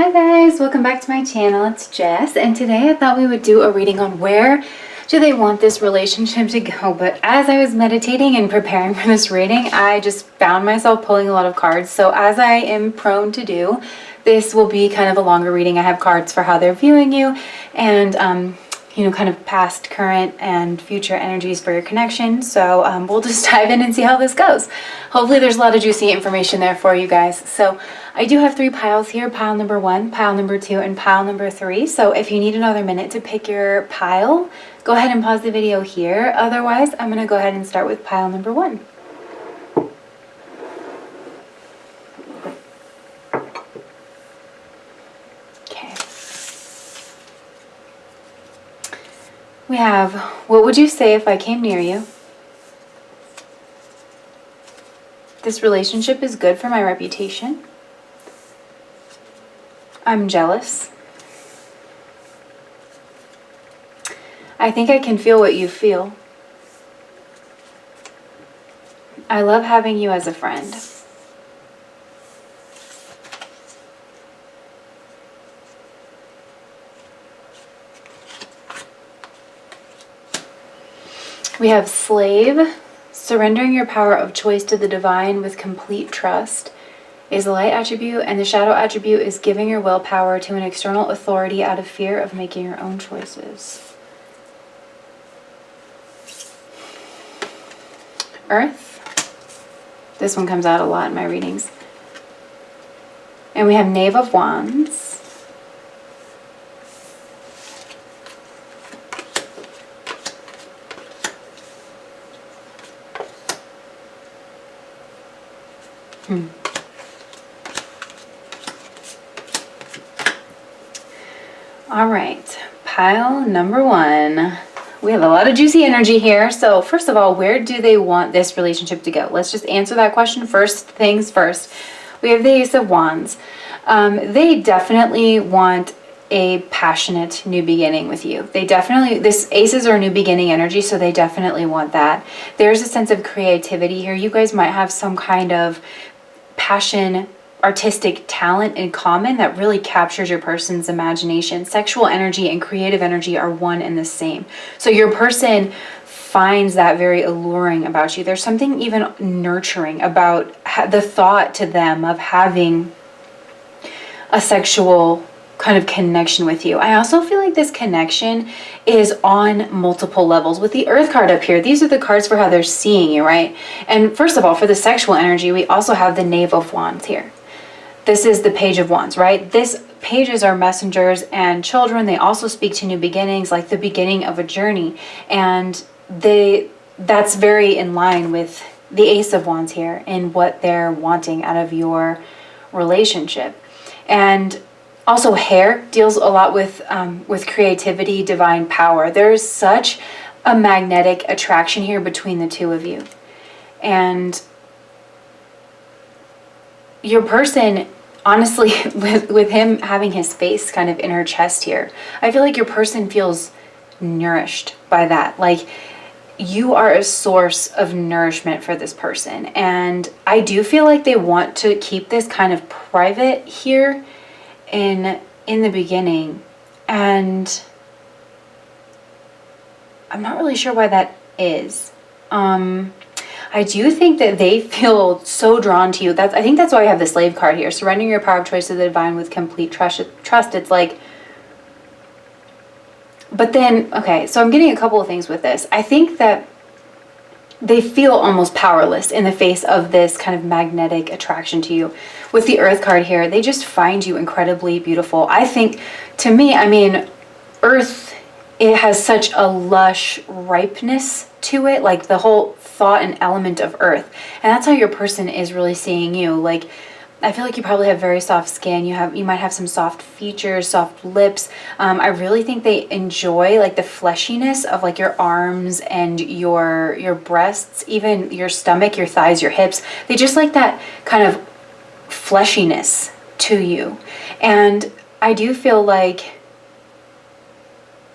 Hi guys, welcome back to my channel. It's Jess, and today I thought we would do a reading on where do they want this relationship to go. But as I was meditating and preparing for this reading, I just found myself pulling a lot of cards. So as I am prone to do, this will be kind of a longer reading. I have cards for how they're viewing you and kind of past, current, and future energies for your connection. So we'll just dive in and see how this goes. Hopefully there's a lot of juicy information there for you guys. So I do have 3 piles here, pile number 1, pile number 2, and pile number 3. So if you need another minute to pick your pile, go ahead and pause the video here. Otherwise, I'm going to go ahead and start with pile number 1. Okay. We have, what would you say if I came near you? This relationship is good for my reputation. I'm jealous. I think I can feel what you feel. I love having you as a friend. We have slave. Surrendering your power of choice to the divine with complete trust is the light attribute, and the shadow attribute is giving your willpower to an external authority out of fear of making your own choices. Earth. This one comes out a lot in my readings. And we have Knave of Wands. All right, pile number 1. We have a lot of juicy energy here. So first of all, where do they want this relationship to go? Let's just answer that question first things first. We have the Ace of Wands. They definitely want a passionate new beginning with you. This aces are new beginning energy, so they definitely want that. There's a sense of creativity here. You guys might have some kind of passion, artistic talent in common that really captures your person's imagination. Sexual energy and creative energy are one and the same. So your person finds that very alluring about you. There's something even nurturing about the thought to them of having a sexual kind of connection with you. I also feel like this connection is on multiple levels. With the Earth card up here, these are the cards for how they're seeing you, right? And first of all, for the sexual energy, we also have the Knave of Wands here. This is the Page of Wands, right? This pages are messengers and children. They also speak to new beginnings, like the beginning of a journey. And that's very in line with the Ace of Wands here and what they're wanting out of your relationship. And also hair deals a lot with creativity, divine power. There's such a magnetic attraction here between the two of you. And your person, honestly, with him having his face kind of in her chest here, I feel like your person feels nourished by that. Like you are a source of nourishment for this person. And I do feel like they want to keep this kind of private here in the beginning. And I'm not really sure why that is. I do think that they feel so drawn to you. I think that's why I have the Slave card here. Surrendering your power of choice to the divine with complete trust. It's like, but then, okay, so I'm getting a couple of things with this. I think that they feel almost powerless in the face of this kind of magnetic attraction to you. With the Earth card here, they just find you incredibly beautiful. I think, to me, I mean, Earth, it has such a lush ripeness to it, like the whole thought and element of Earth. And that's how your person is really seeing you. Like, I feel like you probably have very soft skin. You might have some soft features, soft lips. I really think they enjoy like the fleshiness of like your arms and your breasts, even your stomach, your thighs, your hips. They just like that kind of fleshiness to you. And I do feel like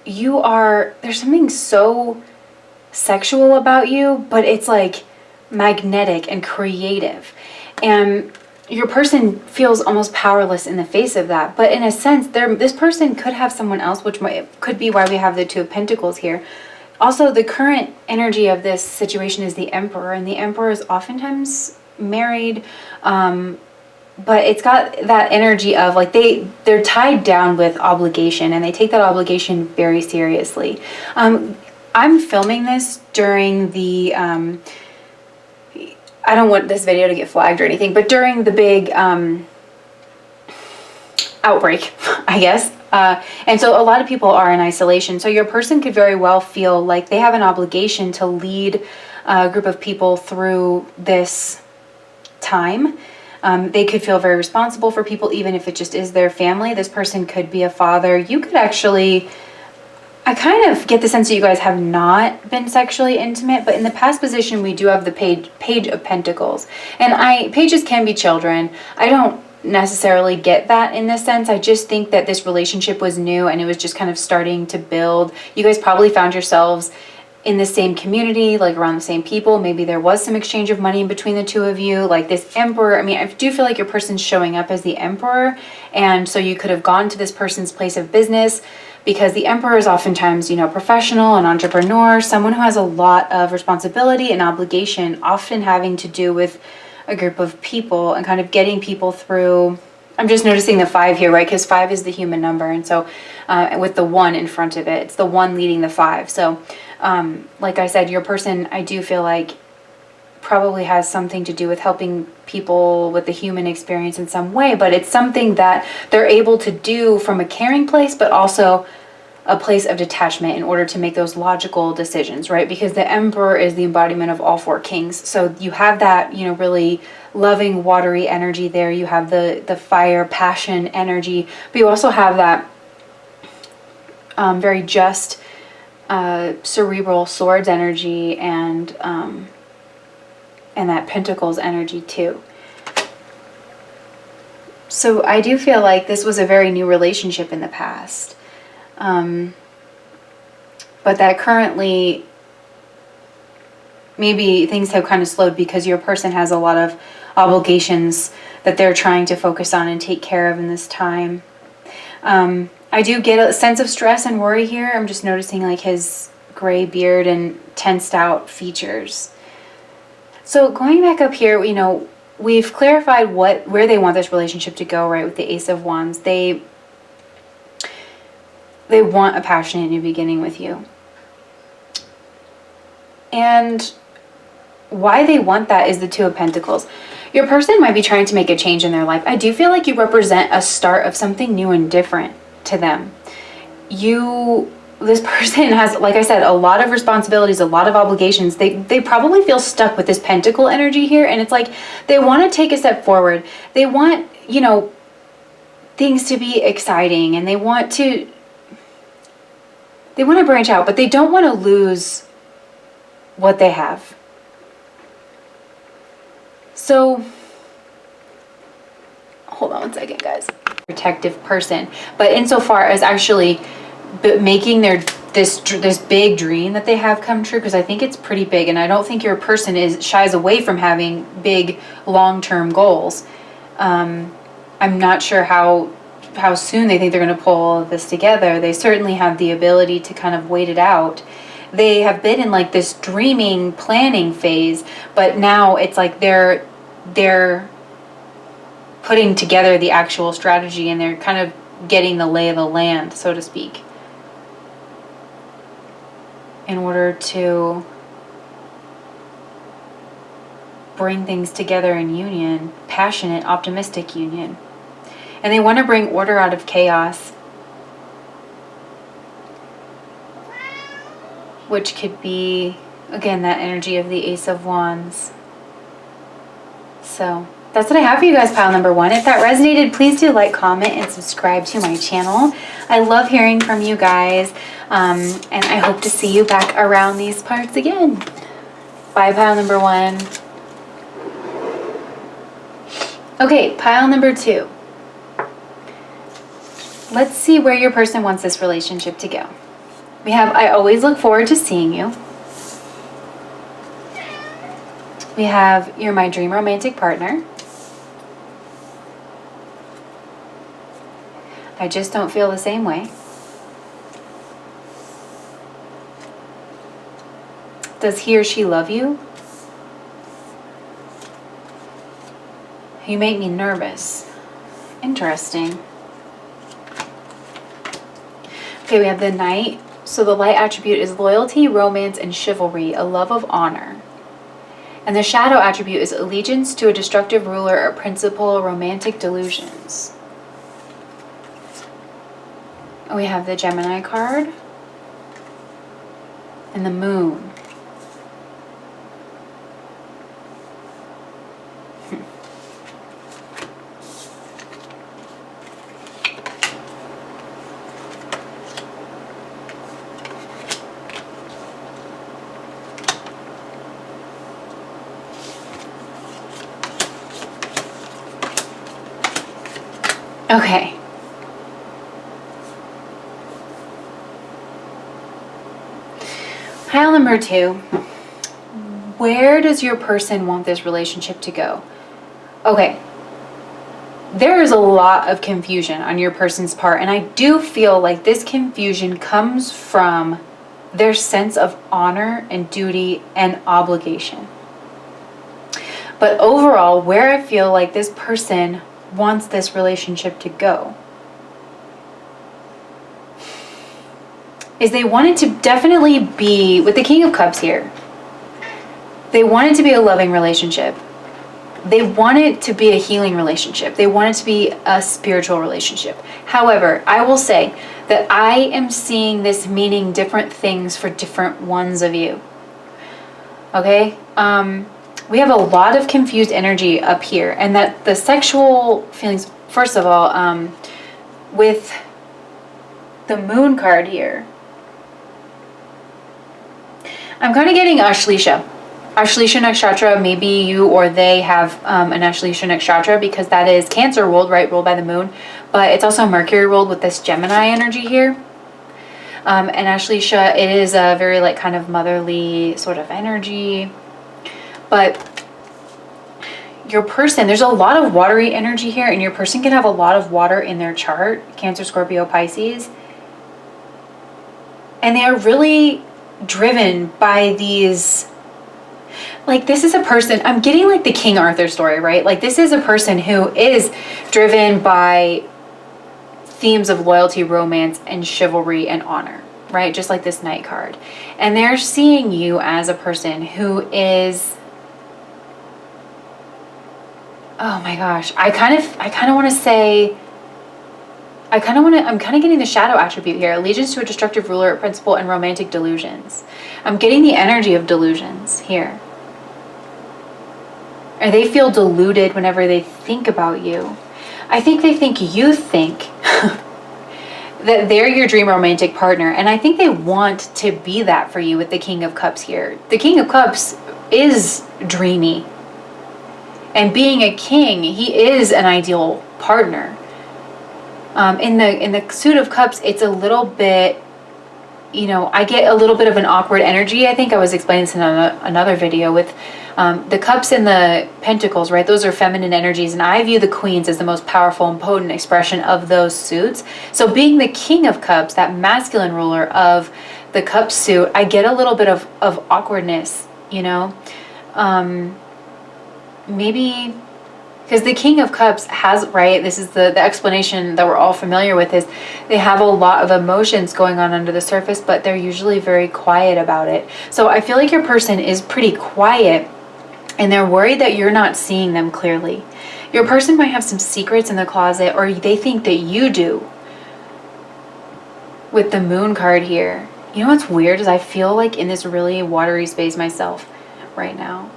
there's something so sexual about you, but it's like magnetic and creative. And your person feels almost powerless in the face of that. But in a sense, this person could have someone else, which could be why we have the Two of Pentacles here. Also, the current energy of this situation is the Emperor, and the Emperor is oftentimes married, but it's got that energy of like they're tied down with obligation, and they take that obligation very seriously. I'm filming this during the I don't want this video to get flagged or anything, but during the big outbreak, I guess. And so a lot of people are in isolation. So your person could very well feel like they have an obligation to lead a group of people through this time. They could feel very responsible for people, even if it just is their family. This person could be a father. You could actually, I kind of get the sense that you guys have not been sexually intimate, but in the past position, we do have the Page of Pentacles. And pages can be children. I don't necessarily get that in this sense. I just think that this relationship was new and it was just kind of starting to build. You guys probably found yourselves in the same community, like around the same people. Maybe there was some exchange of money in between the two of you. Like this Emperor, I mean, I do feel like your person's showing up as the Emperor. And so you could have gone to this person's place of business, because the Emperor is oftentimes, you know, professional, an entrepreneur, someone who has a lot of responsibility and obligation, often having to do with a group of people and kind of getting people through. I'm just noticing the 5 here, right? Because 5 is the human number. And so with the 1 in front of it, it's the 1 leading the 5. So like I said, your person, I do feel like probably has something to do with helping people with the human experience in some way, but it's something that they're able to do from a caring place, but also a place of detachment in order to make those logical decisions, right? Because the Emperor is the embodiment of all 4 kings. So you have that, you know, really loving, watery energy there. You have the fire, passion energy, but you also have that very just, cerebral swords energy and that Pentacles energy too. So I do feel like this was a very new relationship in the past. But that currently maybe things have kind of slowed because your person has a lot of obligations that they're trying to focus on and take care of in this time. I do get a sense of stress and worry here. I'm just noticing like his gray beard and tensed out features. So going back up here, you know, we've clarified where they want this relationship to go, right, with the Ace of Wands. They want a passionate new beginning with you. And why they want that is the Two of Pentacles. Your person might be trying to make a change in their life. I do feel like you represent a start of something new and different to them. This person has, like I said, a lot of responsibilities, a lot of obligations. They probably feel stuck with this Pentacle energy here, and it's like they want to take a step forward. They want, you know, things to be exciting, and they want to branch out, but they don't want to lose what they have. So, hold on one second, guys. Protective person, but insofar as actually making this big dream that they have come true, because I think it's pretty big, and I don't think your person shies away from having big long-term goals. I'm not sure how soon they think they're going to pull all of this together. They certainly have the ability to kind of wait it out. They have been in like this dreaming, planning phase, but now it's like they're putting together the actual strategy, and they're kind of getting the lay of the land, so to speak, in order to bring things together in union, passionate, optimistic union. And they want to bring order out of chaos, which could be, again, that energy of the Ace of Wands. So that's what I have for you guys, pile number 1. If that resonated, please do like, comment, and subscribe to my channel. I love hearing from you guys, and I hope to see you back around these parts again. Bye, pile number 1. Okay, pile number 2. Let's see where your person wants this relationship to go. We have, I always look forward to seeing you. We have, you're my dream romantic partner. I just don't feel the same way. Does he or she love you? You make me nervous. Interesting. Okay, we have the Knight. So the light attribute is loyalty, romance, and chivalry, a love of honor. And the shadow attribute is allegiance to a destructive ruler or principle, romantic delusions. And we have the Gemini card and the Moon. Okay. Pile number 2. Where does your person want this relationship to go? Okay. There is a lot of confusion on your person's part, and I do feel like this confusion comes from their sense of honor and duty and obligation. But overall, where I feel like this person wants this relationship to go is they want it to definitely be, with the King of Cups here, they want it to be a loving relationship. They want it to be a healing relationship. They want it to be a spiritual relationship. However, I will say that I am seeing this meaning different things for different ones of you. Okay? We have a lot of confused energy up here, and that the sexual feelings, first of all, with the Moon card here, I'm kind of getting Ashleisha. Ashleisha Nakshatra, maybe you or they have an Ashleisha Nakshatra, because that is Cancer ruled, right? Ruled by the Moon, but it's also Mercury ruled with this Gemini energy here. And Ashleisha, it is a very like kind of motherly sort of energy. But your person, there's a lot of watery energy here, and your person can have a lot of water in their chart, Cancer, Scorpio, Pisces. And they are really driven by these, like this is a person, I'm getting like the King Arthur story, right? Like this is a person who is driven by themes of loyalty, romance, and chivalry and honor, right? Just like this Knight card. And they're seeing you as a person who is, oh my gosh, I'm kind of getting the shadow attribute here. Allegiance to a destructive ruler, principle, and romantic delusions. I'm getting the energy of delusions here. Or they feel deluded whenever they think about you. I think they think you think that they're your dream romantic partner. And I think they want to be that for you with the King of Cups here. The King of Cups is dreamy. And being a king, he is an ideal partner. In the Suit of Cups, it's a little bit, you know, I get a little bit of an awkward energy. I think I was explaining this in another video with the Cups and the Pentacles, right? Those are feminine energies, and I view the Queens as the most powerful and potent expression of those suits. So being the King of Cups, that masculine ruler of the Cup suit, I get a little bit of awkwardness, you know? Maybe because the King of Cups has, right, this is the explanation that we're all familiar with, is they have a lot of emotions going on under the surface, but they're usually very quiet about it. So I feel like your person is pretty quiet, and they're worried that you're not seeing them clearly. Your person might have some secrets in the closet, or they think that you do. With the Moon card here, you know what's weird is I feel like in this really watery space myself right now.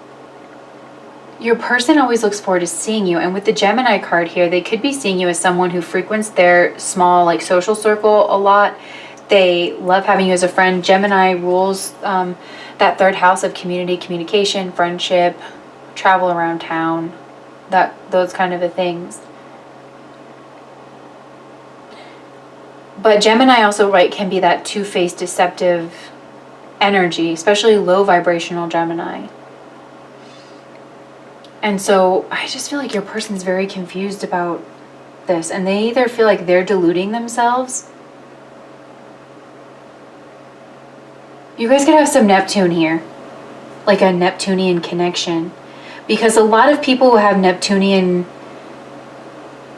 Your person always looks forward to seeing you. And with the Gemini card here, they could be seeing you as someone who frequents their small like social circle a lot. They love having you as a friend. Gemini rules that third house of community, communication, friendship, travel around town, those kind of things. But Gemini also, right, can be that two-faced, deceptive energy, especially low vibrational Gemini. And so I just feel like your person's very confused about this, and they either feel like they're deluding themselves. You guys could have some Neptune here, like a Neptunian connection, because a lot of people who have Neptunian,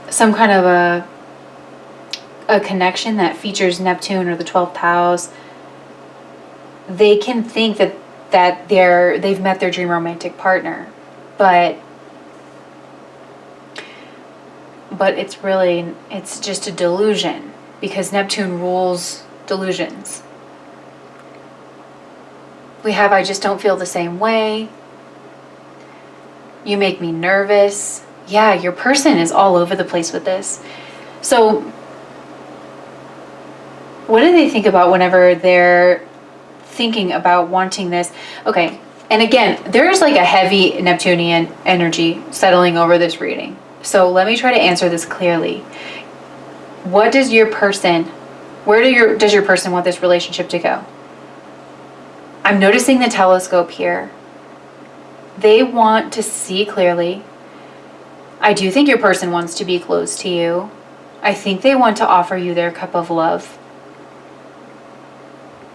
some kind of a connection that features Neptune or the 12th house, they can think that they've met their dream romantic partner, but it's just a delusion, because Neptune rules delusions. We have, I just don't feel the same way. You make me nervous. Yeah, your person is all over the place with this. So what do they think about whenever they're thinking about wanting this? Okay, and again, there's like a heavy Neptunian energy settling over this reading. So let me try to answer this clearly. What does your person, does your person want this relationship to go? I'm noticing the telescope here. They want to see clearly. I do think your person wants to be close to you. I think they want to offer you their cup of love.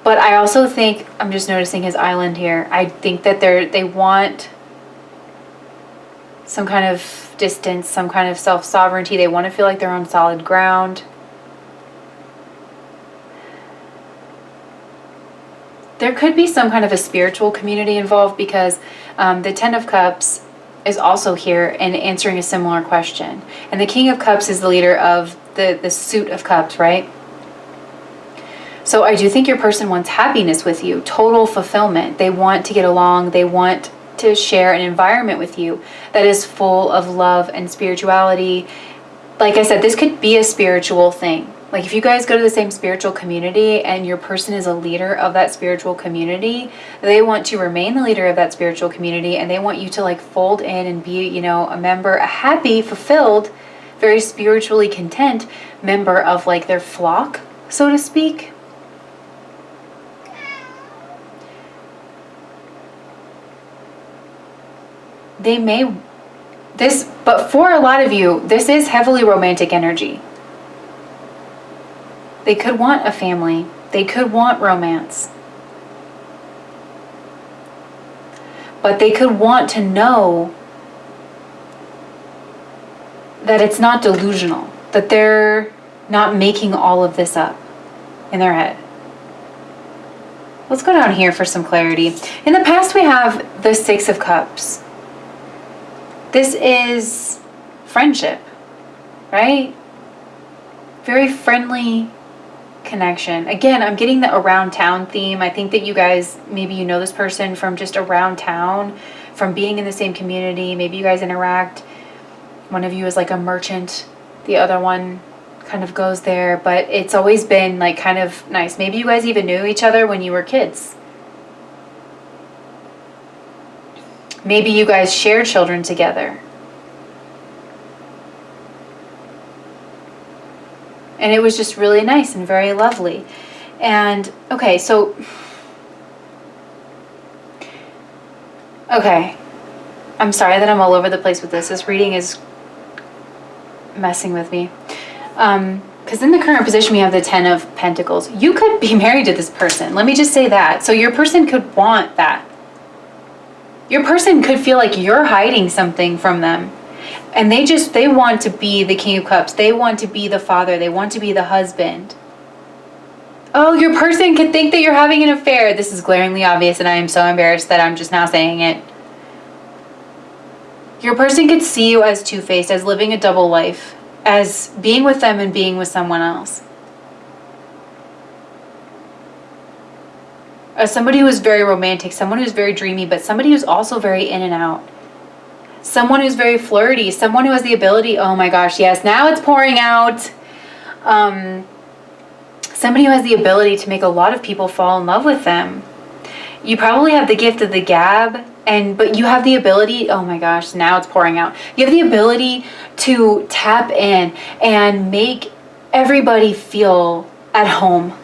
But I also think, I'm just noticing his island here, I think that they want some kind of distance, some kind of self-sovereignty. They want to feel like they're on solid ground. There could be some kind of a spiritual community involved, because the Ten of Cups is also here and answering a similar question. And the King of Cups is the leader of the suit of cups, right? So I do think your person wants happiness with you, total fulfillment. They want to get along. They want to share an environment with you that is full of love and spirituality. Like I said, this could be a spiritual thing. Like if you guys go to the same spiritual community and your person is a leader of that spiritual community, they want to remain the leader of that spiritual community, and they want you to like fold in and be, a member, a happy, fulfilled, very spiritually content member of like their flock, so to speak. But for a lot of you, this is heavily romantic energy. They could want a family. They could want romance. But they could want to know that it's not delusional, that they're not making all of this up in their head. Let's go down here for some clarity. In the past, we have the Six of Cups. This is friendship, right? Very friendly connection. Again, I'm getting the around town theme. I think that you guys, maybe you know this person from just around town, from being in the same community. Maybe you guys interact. One of you is like a merchant. The other one kind of goes there, but it's always been like kind of nice. Maybe you guys even knew each other when you were kids. Maybe you guys shared children together. And it was just really nice and very lovely. And, okay, I'm sorry that I'm all over the place with this. This reading is messing with me. Because in the current position, we have the Ten of Pentacles. You could be married to this person. Let me just say that. So your person could want that. Your person could feel like you're hiding something from them. And they want to be the King of Cups. They want to be the father. They want to be the husband. Oh, your person could think that you're having an affair. This is glaringly obvious, and I am so embarrassed that I'm just now saying it. Your person could see you as two-faced, as living a double life, as being with them and being with someone else. As somebody who is very romantic, someone who's very dreamy, but somebody who's also very in and out. Someone who's very flirty, someone who has the ability, oh my gosh, yes, now it's pouring out. Somebody who has the ability to make a lot of people fall in love with them. You probably have the gift of the gab, but you have the ability, oh my gosh, now it's pouring out. You have the ability to tap in and make everybody feel at home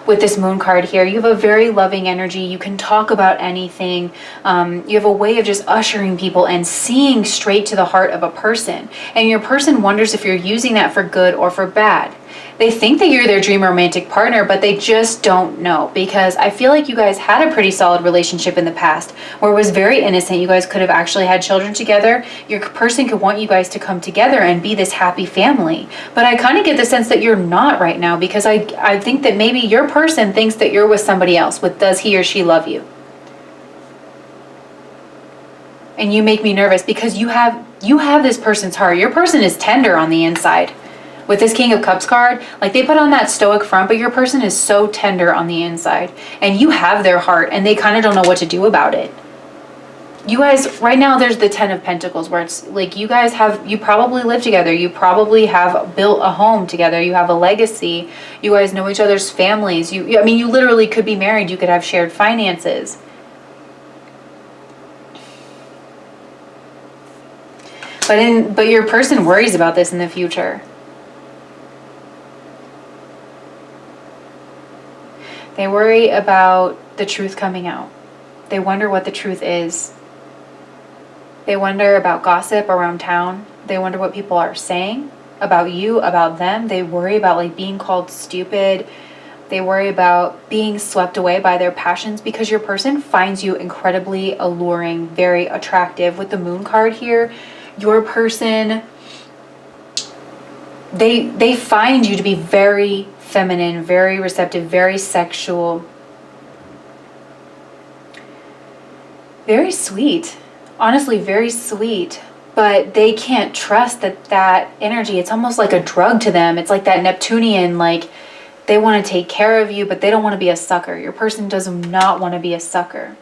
with this moon card here. You have a very loving energy. You can talk about anything. You have a way of just ushering people and seeing straight to the heart of a person. And your person wonders if you're using that for good or for bad. They think that you're their dream romantic partner, but they just don't know, because I feel like you guys had a pretty solid relationship in the past where it was very innocent. You guys could have actually had children together. Your person could want you guys to come together and be this happy family. But I kind of get the sense that you're not right now, because I think that maybe your person thinks that you're with somebody else. With does he or she love you? And you make me nervous because you have this person's heart. Your person is tender on the inside. With this King of Cups card, like they put on that stoic front, but your person is so tender on the inside. And you have their heart, and they kind of don't know what to do about it. You guys, right now there's the Ten of Pentacles, where it's like you probably live together. You probably have built a home together. You have a legacy. You guys know each other's families. I mean, you literally could be married. You could have shared finances. But your person worries about this in the future. They worry about the truth coming out. They wonder what the truth is. They wonder about gossip around town. They wonder what people are saying about you, about them. They worry about like being called stupid. They worry about being swept away by their passions, because your person finds you incredibly alluring, very attractive. With the Moon card here, your person, they find you to be very feminine, very receptive, very sexual, very sweet, honestly very sweet, but they can't trust that energy. It's almost like a drug to them. It's like that Neptunian, like they want to take care of you, but they don't want to be a sucker. Your person does not want to be a sucker.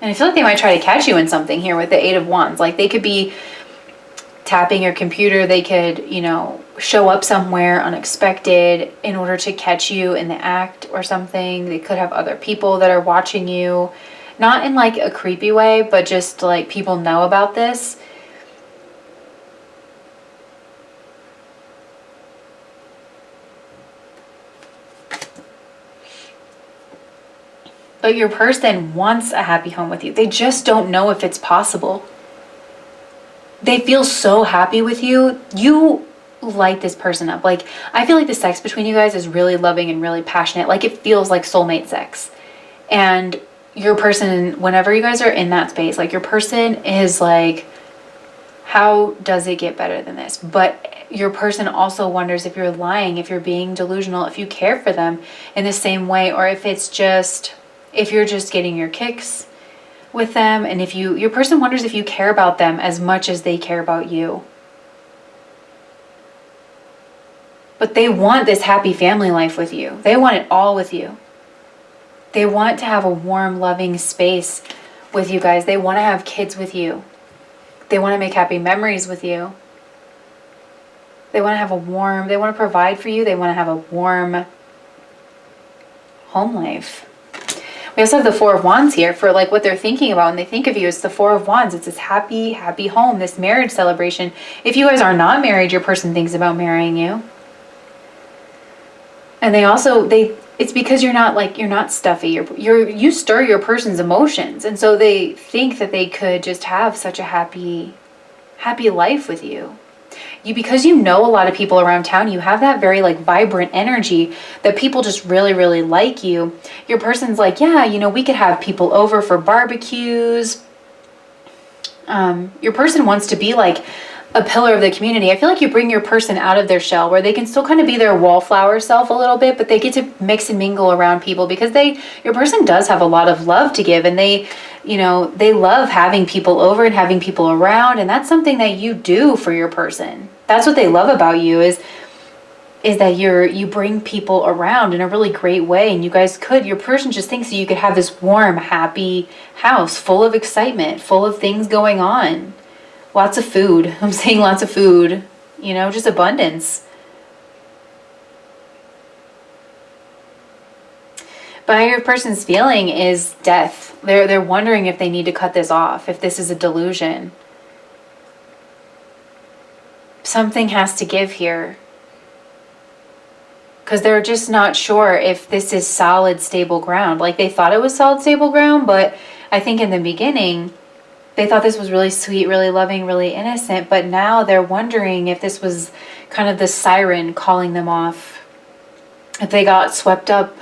And I feel like they might try to catch you in something here with the Eight of Wands. Like they could be tapping your computer. They could, show up somewhere unexpected in order to catch you in the act or something. They could have other people that are watching you, not in like a creepy way, but just like people know about this. But your person wants a happy home with you. They just don't know if it's possible. They feel so happy with you. You light this person up. Like, I feel like the sex between you guys is really loving and really passionate. Like, it feels like soulmate sex. And your person, whenever you guys are in that space, like your person is like, how does it get better than this? But your person also wonders if you're lying, if you're being delusional, if you care for them in the same way, or if you're just getting your kicks with them. And your person wonders if you care about them as much as they care about you. But they want this happy family life with you. They want it all with you. They want to have a warm, loving space with you guys. They want to have kids with you. They want to make happy memories with you. They want to provide for you. They want to have a warm home life. We also have the Four of Wands here for like what they're thinking about when they think of you. It's the Four of Wands. It's this happy, happy home, this marriage celebration. If you guys are not married, your person thinks about marrying you. And it's because you're not stuffy. You stir your person's emotions. And so they think that they could just have such a happy life with you. Because you know a lot of people around town, you have that very like vibrant energy that people just really, really like you. Your person's like, yeah, we could have people over for barbecues. Your person wants to be like a pillar of the community. I feel like you bring your person out of their shell where they can still kind of be their wallflower self a little bit, but they get to mix and mingle around people because your person does have a lot of love to give, and they love having people over and having people around, and that's something that you do for your person. That's what they love about you is that you bring people around in a really great way, and your person just thinks that you could have this warm, happy house full of excitement, full of things going on. Lots of food. I'm saying lots of food, just abundance. But how your person's feeling is death. They're wondering if they need to cut this off, if this is a delusion. Something has to give here. because they're just not sure if this is solid, stable ground. Like they thought it was solid, stable ground, but I think in the beginning, they thought this was really sweet, really loving, really innocent, but now they're wondering if this was kind of the siren calling them off, if they got swept up,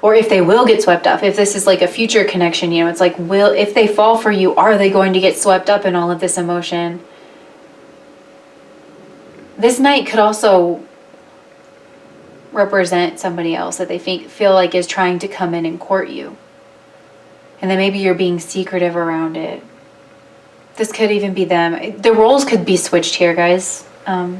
or if they will get swept up, if this is like a future connection, you know, it's like, if they fall for you, are they going to get swept up in all of this emotion? This knight could also represent somebody else that they feel like is trying to come in and court you. And then maybe you're being secretive around it. This could even be them. The roles could be switched here, guys. But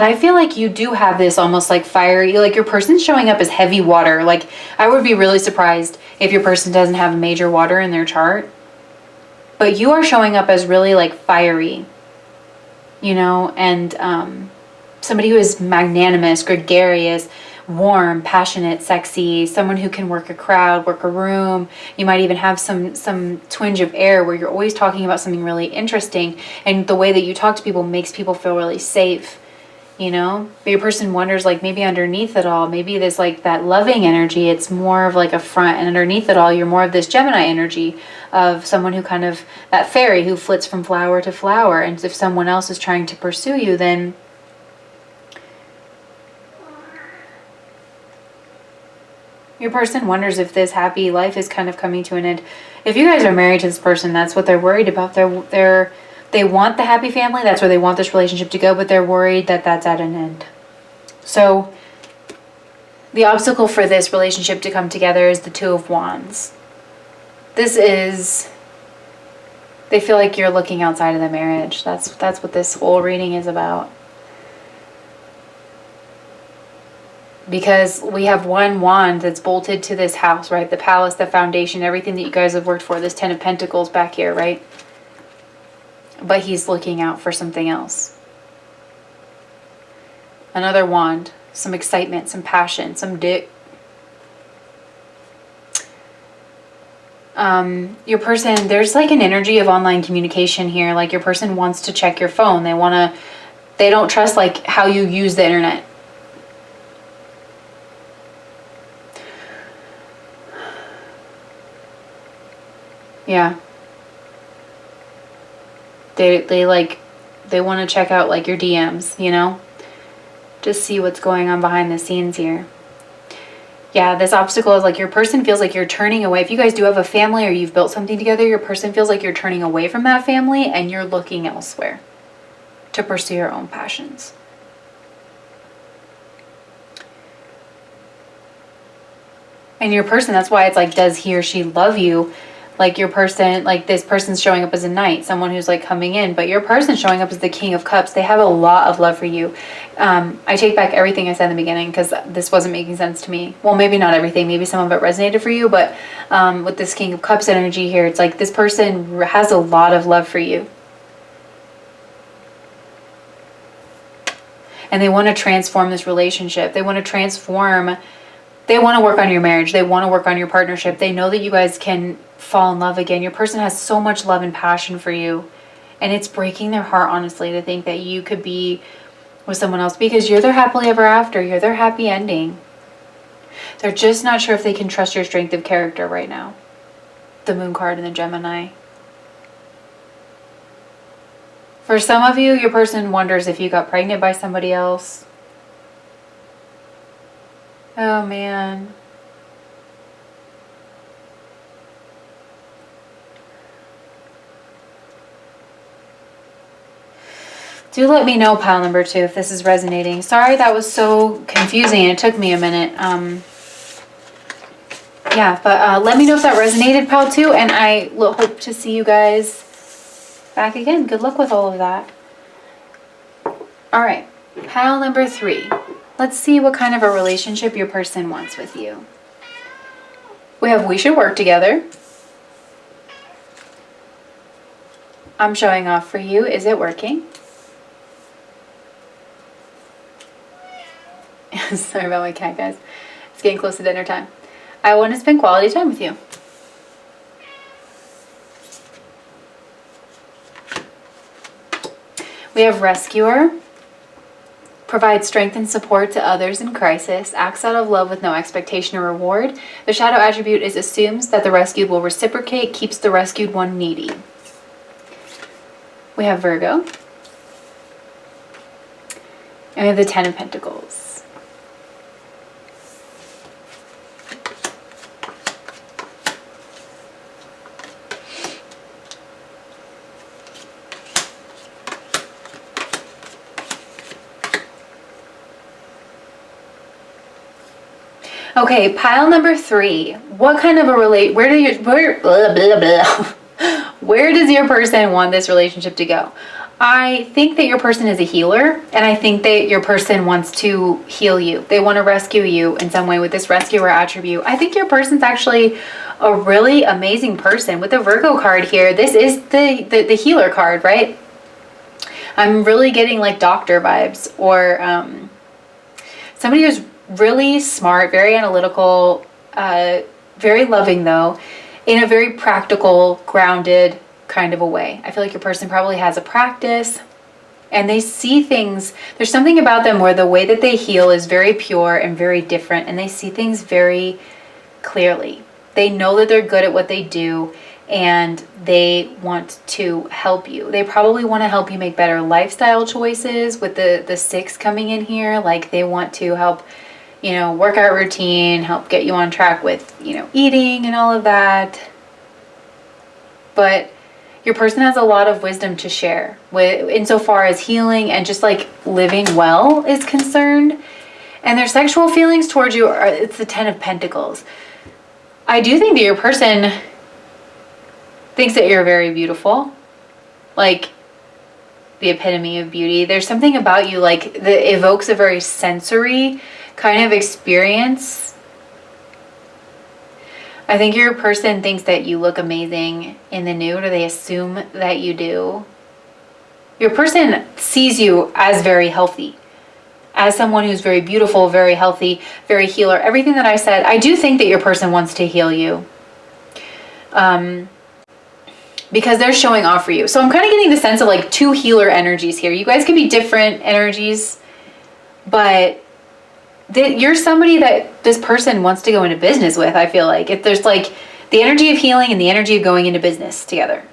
I feel like you do have this almost like fiery, like your person's showing up as heavy water. Like I would be really surprised if your person doesn't have major water in their chart. But you are showing up as really like fiery, you know, and somebody who is magnanimous, gregarious, warm, passionate, sexy, someone who can work a crowd, work a room. You might even have some twinge of air where you're always talking about something really interesting, and the way that you talk to people makes people feel really safe, you know. But your person wonders, like, maybe underneath it all, maybe there's like that loving energy, it's more of like a front, and underneath it all you're more of this Gemini energy of someone who kind of, that fairy who flits from flower to flower. And if someone else is trying to pursue you, then your person wonders if this happy life is kind of coming to an end. If you guys are married to this person, that's what they're worried about. They want the happy family. That's where they want this relationship to go, but they're worried that that's at an end. So the obstacle for this relationship to come together is the Two of Wands. This is, they feel like you're looking outside of the marriage. That's what this whole reading is about. Because we have one wand that's bolted to this house, right? The palace, the foundation, everything that you guys have worked for. This Ten of Pentacles back here, right? But he's looking out for something else. Another wand, some excitement, some passion, some your person, there's like an energy of online communication here. Like your person wants to check your phone. They don't trust like how you use the internet. Yeah. They want to check out like your DMs, you know? Just see what's going on behind the scenes here. Yeah, this obstacle is like your person feels like you're turning away. If you guys do have a family or you've built something together, your person feels like you're turning away from that family and you're looking elsewhere to pursue your own passions. And your person, that's why it's like, does he or she love you? Like your person, like this person's showing up as a knight, someone who's like coming in, but your person showing up as the King of Cups. They have a lot of love for you. I take back everything I said in the beginning because this wasn't making sense to me. Well, maybe not everything, maybe some of it resonated for you, but with this King of Cups energy here, it's like this person has a lot of love for you. And they want to transform this relationship. They want to transform. They want to work on your marriage. They want to work on your partnership. They know that you guys can fall in love again. Your person has so much love and passion for you. And it's breaking their heart, honestly, to think that you could be with someone else because you're their happily ever after. You're their happy ending. They're just not sure if they can trust your strength of character right now. The Moon card and the Gemini. For some of you, your person wonders if you got pregnant by somebody else. Oh, man. Do let me know, pile number 2, if this is resonating. Sorry that was so confusing. It took me a minute. Yeah, but let me know if that resonated, pile 2, and I hope to see you guys back again. Good luck with all of that. All right, pile number 3. Let's see what kind of a relationship your person wants with you. We have we should work together. I'm showing off for you. Is it working? Sorry about my cat, guys. It's getting close to dinner time. I want to spend quality time with you. We have rescuer. Provides strength and support to others in crisis. Acts out of love with no expectation or reward. The shadow attribute is assumes that the rescued will reciprocate, keeps the rescued one needy. We have Virgo. And we have the Ten of Pentacles. Okay, pile number 3. What kind of a where does your person want this relationship to go? I think that your person is a healer, and I think that your person wants to heal you. They want to rescue you in some way with this rescuer attribute. I think your person's actually a really amazing person. With the Virgo card here, this is the healer card, right? I'm really getting like doctor vibes, or somebody who's really smart, very analytical, very loving though, in a very practical, grounded kind of a way. I feel like your person probably has a practice and they see things. There's something about them where the way that they heal is very pure and very different, and they see things very clearly. They know that they're good at what they do, and they want to help you. They probably want to help you make better lifestyle choices with the 6 coming in here. Like they want to help, workout routine, help get you on track with, eating and all of that. But your person has a lot of wisdom to share with insofar as healing and just like living well is concerned. And their sexual feelings towards you it's the 10 of Pentacles. I do think that your person thinks that you're very beautiful, like the epitome of beauty. There's something about you like that evokes a very sensory kind of experience. I think your person thinks that you look amazing in the nude, or they assume that you do. Your person sees you as very healthy, as someone who's very beautiful, very healthy, very healer. Everything that I said, I do think that your person wants to heal you. Because they're showing off for you. So I'm kind of getting the sense of like 2 healer energies here. You guys could be different energies, but you're somebody that this person wants to go into business with. I feel like if there's like the energy of healing and the energy of going into business together.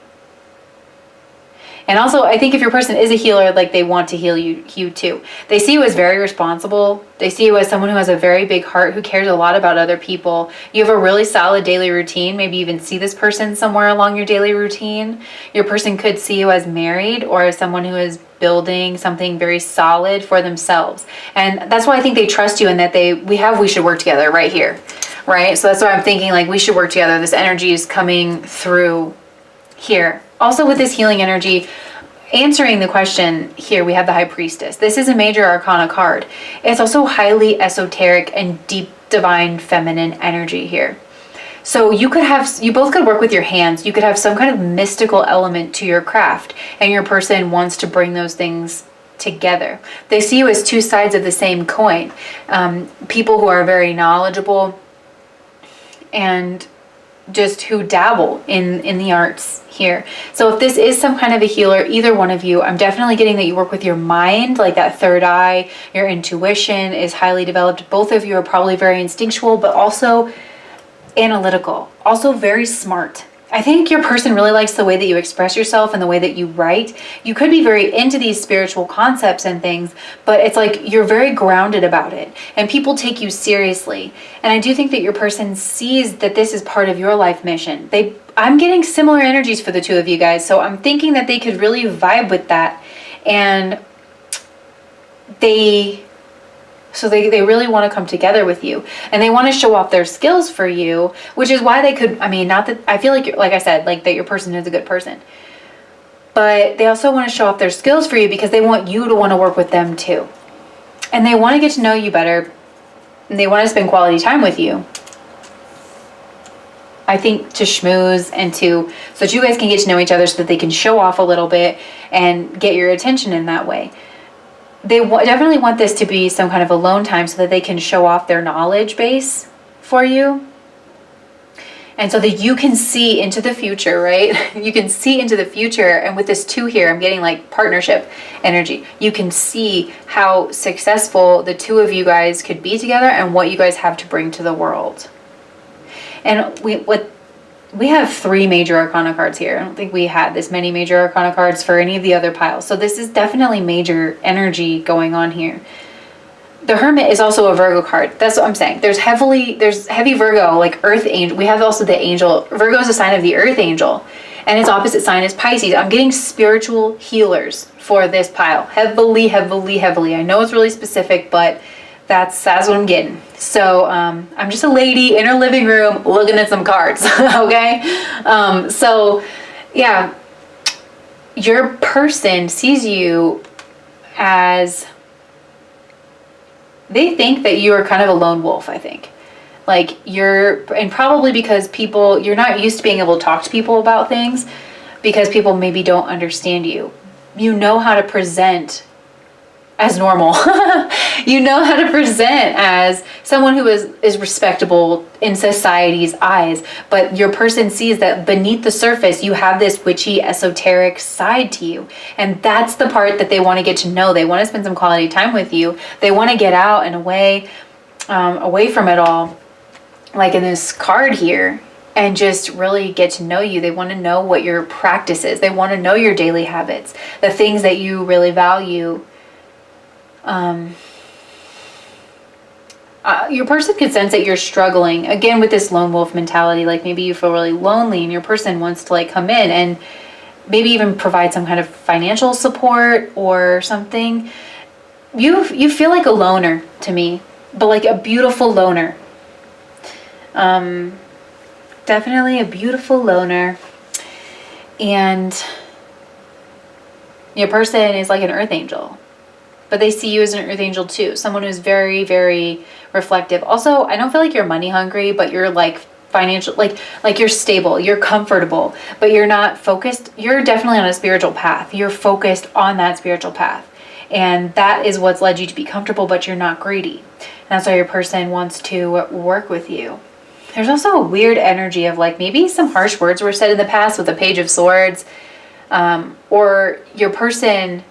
And also, I think if your person is a healer, like they want to heal you too. They see you as very responsible. They see you as someone who has a very big heart, who cares a lot about other people. You have a really solid daily routine. Maybe even see this person somewhere along your daily routine. Your person could see you as married, or as someone who is building something very solid for themselves. And that's why I think they trust you, and that we should work together right here, right? So that's why I'm thinking like we should work together. This energy is coming through here. Also with this healing energy, answering the question here, we have the High Priestess. This is a major arcana card. It's also highly esoteric and deep divine feminine energy here. So you both could work with your hands. You could have some kind of mystical element to your craft, and your person wants to bring those things together. They see you as 2 sides of the same coin. People who are very knowledgeable and just who dabble in the arts here. So if this is some kind of a healer, either one of you, I'm definitely getting that you work with your mind, like that third eye. Your intuition is highly developed. Both of you are probably very instinctual, but also analytical, also very smart. I think your person really likes the way that you express yourself and the way that you write. You could be very into these spiritual concepts and things, but it's like you're very grounded about it, and people take you seriously. And I do think that your person sees that this is part of your life mission. I'm getting similar energies for the 2 of you guys, so I'm thinking that they could really vibe with that, and they really want to come together with you, and they want to show off their skills for you, which is why they could, not that I feel like I said, like that your person is a good person, but they also want to show off their skills for you because they want you to want to work with them too. And they want to get to know you better, and they want to spend quality time with you. I think to schmooze and so that you guys can get to know each other, so that they can show off a little bit and get your attention in that way. They definitely want this to be some kind of alone time, so that they can show off their knowledge base for you. And so that you can see into the future, right? You can see into the future. And with this 2 here, I'm getting like partnership energy. You can see how successful the 2 of you guys could be together and what you guys have to bring to the world. And we have 3 major arcana cards here. I don't think we had this many major arcana cards for any of the other piles. So this is definitely major energy going on here. The Hermit is also a Virgo card. That's what I'm saying. There's heavy Virgo, like Earth Angel. We have also the Angel. Virgo is a sign of the Earth Angel. And its opposite sign is Pisces. I'm getting spiritual healers for this pile. Heavily, heavily, heavily. I know it's really specific, but that's what I'm getting. So I'm just a lady in her living room looking at some cards, okay? So yeah, your person sees you as, they think that you are kind of a lone wolf, I think. Like and probably because you're not used to being able to talk to people about things because people maybe don't understand you. You know how to present as normal. You know how to present as someone who is respectable in society's eyes, but your person sees that beneath the surface you have this witchy esoteric side to you, and that's the part that they want to get to know. They want to spend some quality time with you. They want to get out and away from it all, like in this card here, and just really get to know you. They want to know what your practice is. They want to know your daily habits, the things that you really value. Your person could sense that you're struggling again with this lone wolf mentality. Like maybe you feel really lonely and your person wants to like come in and maybe even provide some kind of financial support or something. You feel like a loner to me, but like a beautiful loner. Definitely a beautiful loner. And your person is like an earth angel. But they see you as an earth angel too. Someone who's very, very reflective. Also, I don't feel like you're money hungry, but you're like financial, like you're stable, you're comfortable, but you're not focused. You're definitely on a spiritual path. You're focused on that spiritual path. And that is what's led you to be comfortable, but you're not greedy. And that's why your person wants to work with you. There's also a weird energy of like maybe some harsh words were said in the past with the Page of Swords, or your person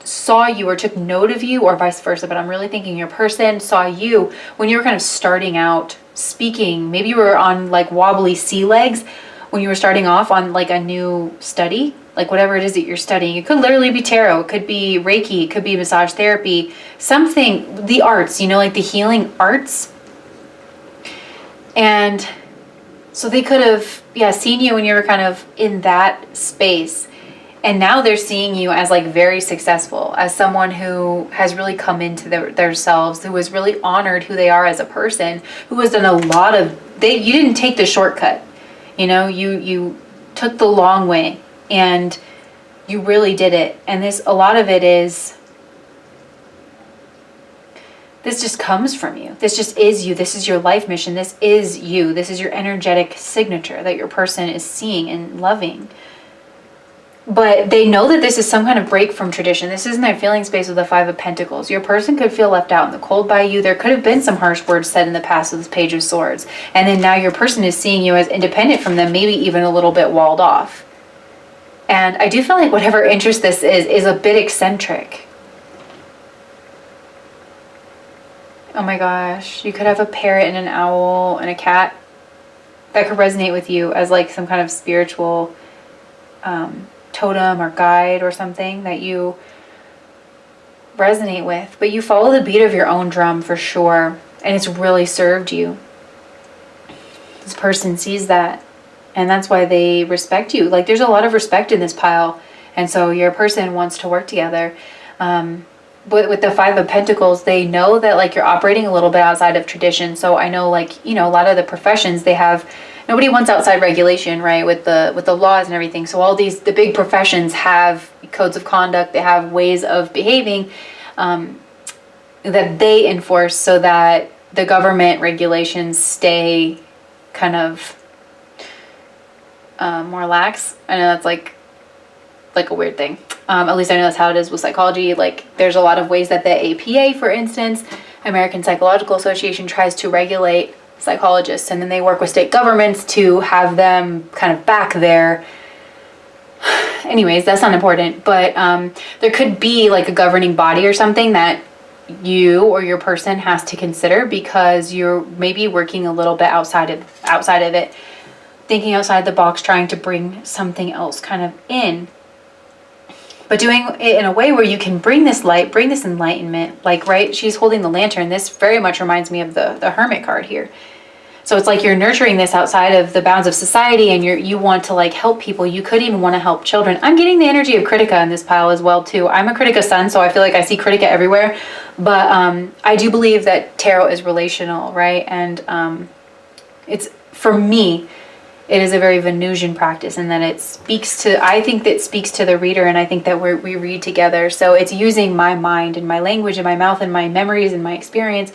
saw you or took note of you, or vice versa. But I'm really thinking your person saw you when you were kind of starting out speaking. Maybe you were on like wobbly sea legs when you were starting off on like a new study, like whatever it is that you're studying. It could literally be tarot, it could be Reiki, it could be massage therapy, something, the arts, like the healing arts. And so they could have seen you when you were kind of in that space. And now they're seeing you as like very successful, as someone who has really come into themselves, who has really honored who they are as a person, who has done a lot of, you didn't take the shortcut, you took the long way and you really did it. And a lot of it is, this just comes from you. This just is you. This is your life mission. This is you. This is your energetic signature that your person is seeing and loving. But they know that this is some kind of break from tradition. This isn't their feeling space with the Five of Pentacles. Your person could feel left out in the cold by you. There could have been some harsh words said in the past with this Page of Swords. And then now your person is seeing you as independent from them, maybe even a little bit walled off. And I do feel like whatever interest this is a bit eccentric. Oh my gosh. You could have a parrot and an owl and a cat that could resonate with you as like some kind of spiritual totem or guide or something that you resonate with. But you follow the beat of your own drum for sure, and it's really served you. This person sees that, and that's why they respect you. Like there's a lot of respect in this pile, and so your person wants to work together. But with the Five of Pentacles, they know that like you're operating a little bit outside of tradition. So I know like a lot of the professions, they have, nobody wants outside regulation, right? With the laws and everything. So all the big professions have codes of conduct. They have ways of behaving that they enforce so that the government regulations stay kind of more lax. I know that's like a weird thing. At least I know that's how it is with psychology. Like there's a lot of ways that the APA, for instance, American Psychological Association, tries to regulate psychologists, and then they work with state governments to have them kind of back their, anyways, that's not important, but there could be like a governing body or something that you or your person has to consider, because you're maybe working a little bit outside of it, thinking outside the box, trying to bring something else kind of in, but doing it in a way where you can bring this light, bring this enlightenment. Like, right, she's holding the lantern. This very much reminds me of the Hermit card here. So it's like you're nurturing this outside of the bounds of society, and you want to like help people. You could even want to help children. I'm getting the energy of Critica in this pile as well too. I'm a Critica sun, so I feel like I see Critica everywhere. But I do believe that tarot is relational, right? And it's, for me, it is a very Venusian practice, and that it speaks to, I think that speaks to the reader, and I think that we read together. So it's using my mind and my language and my mouth and my memories and my experience,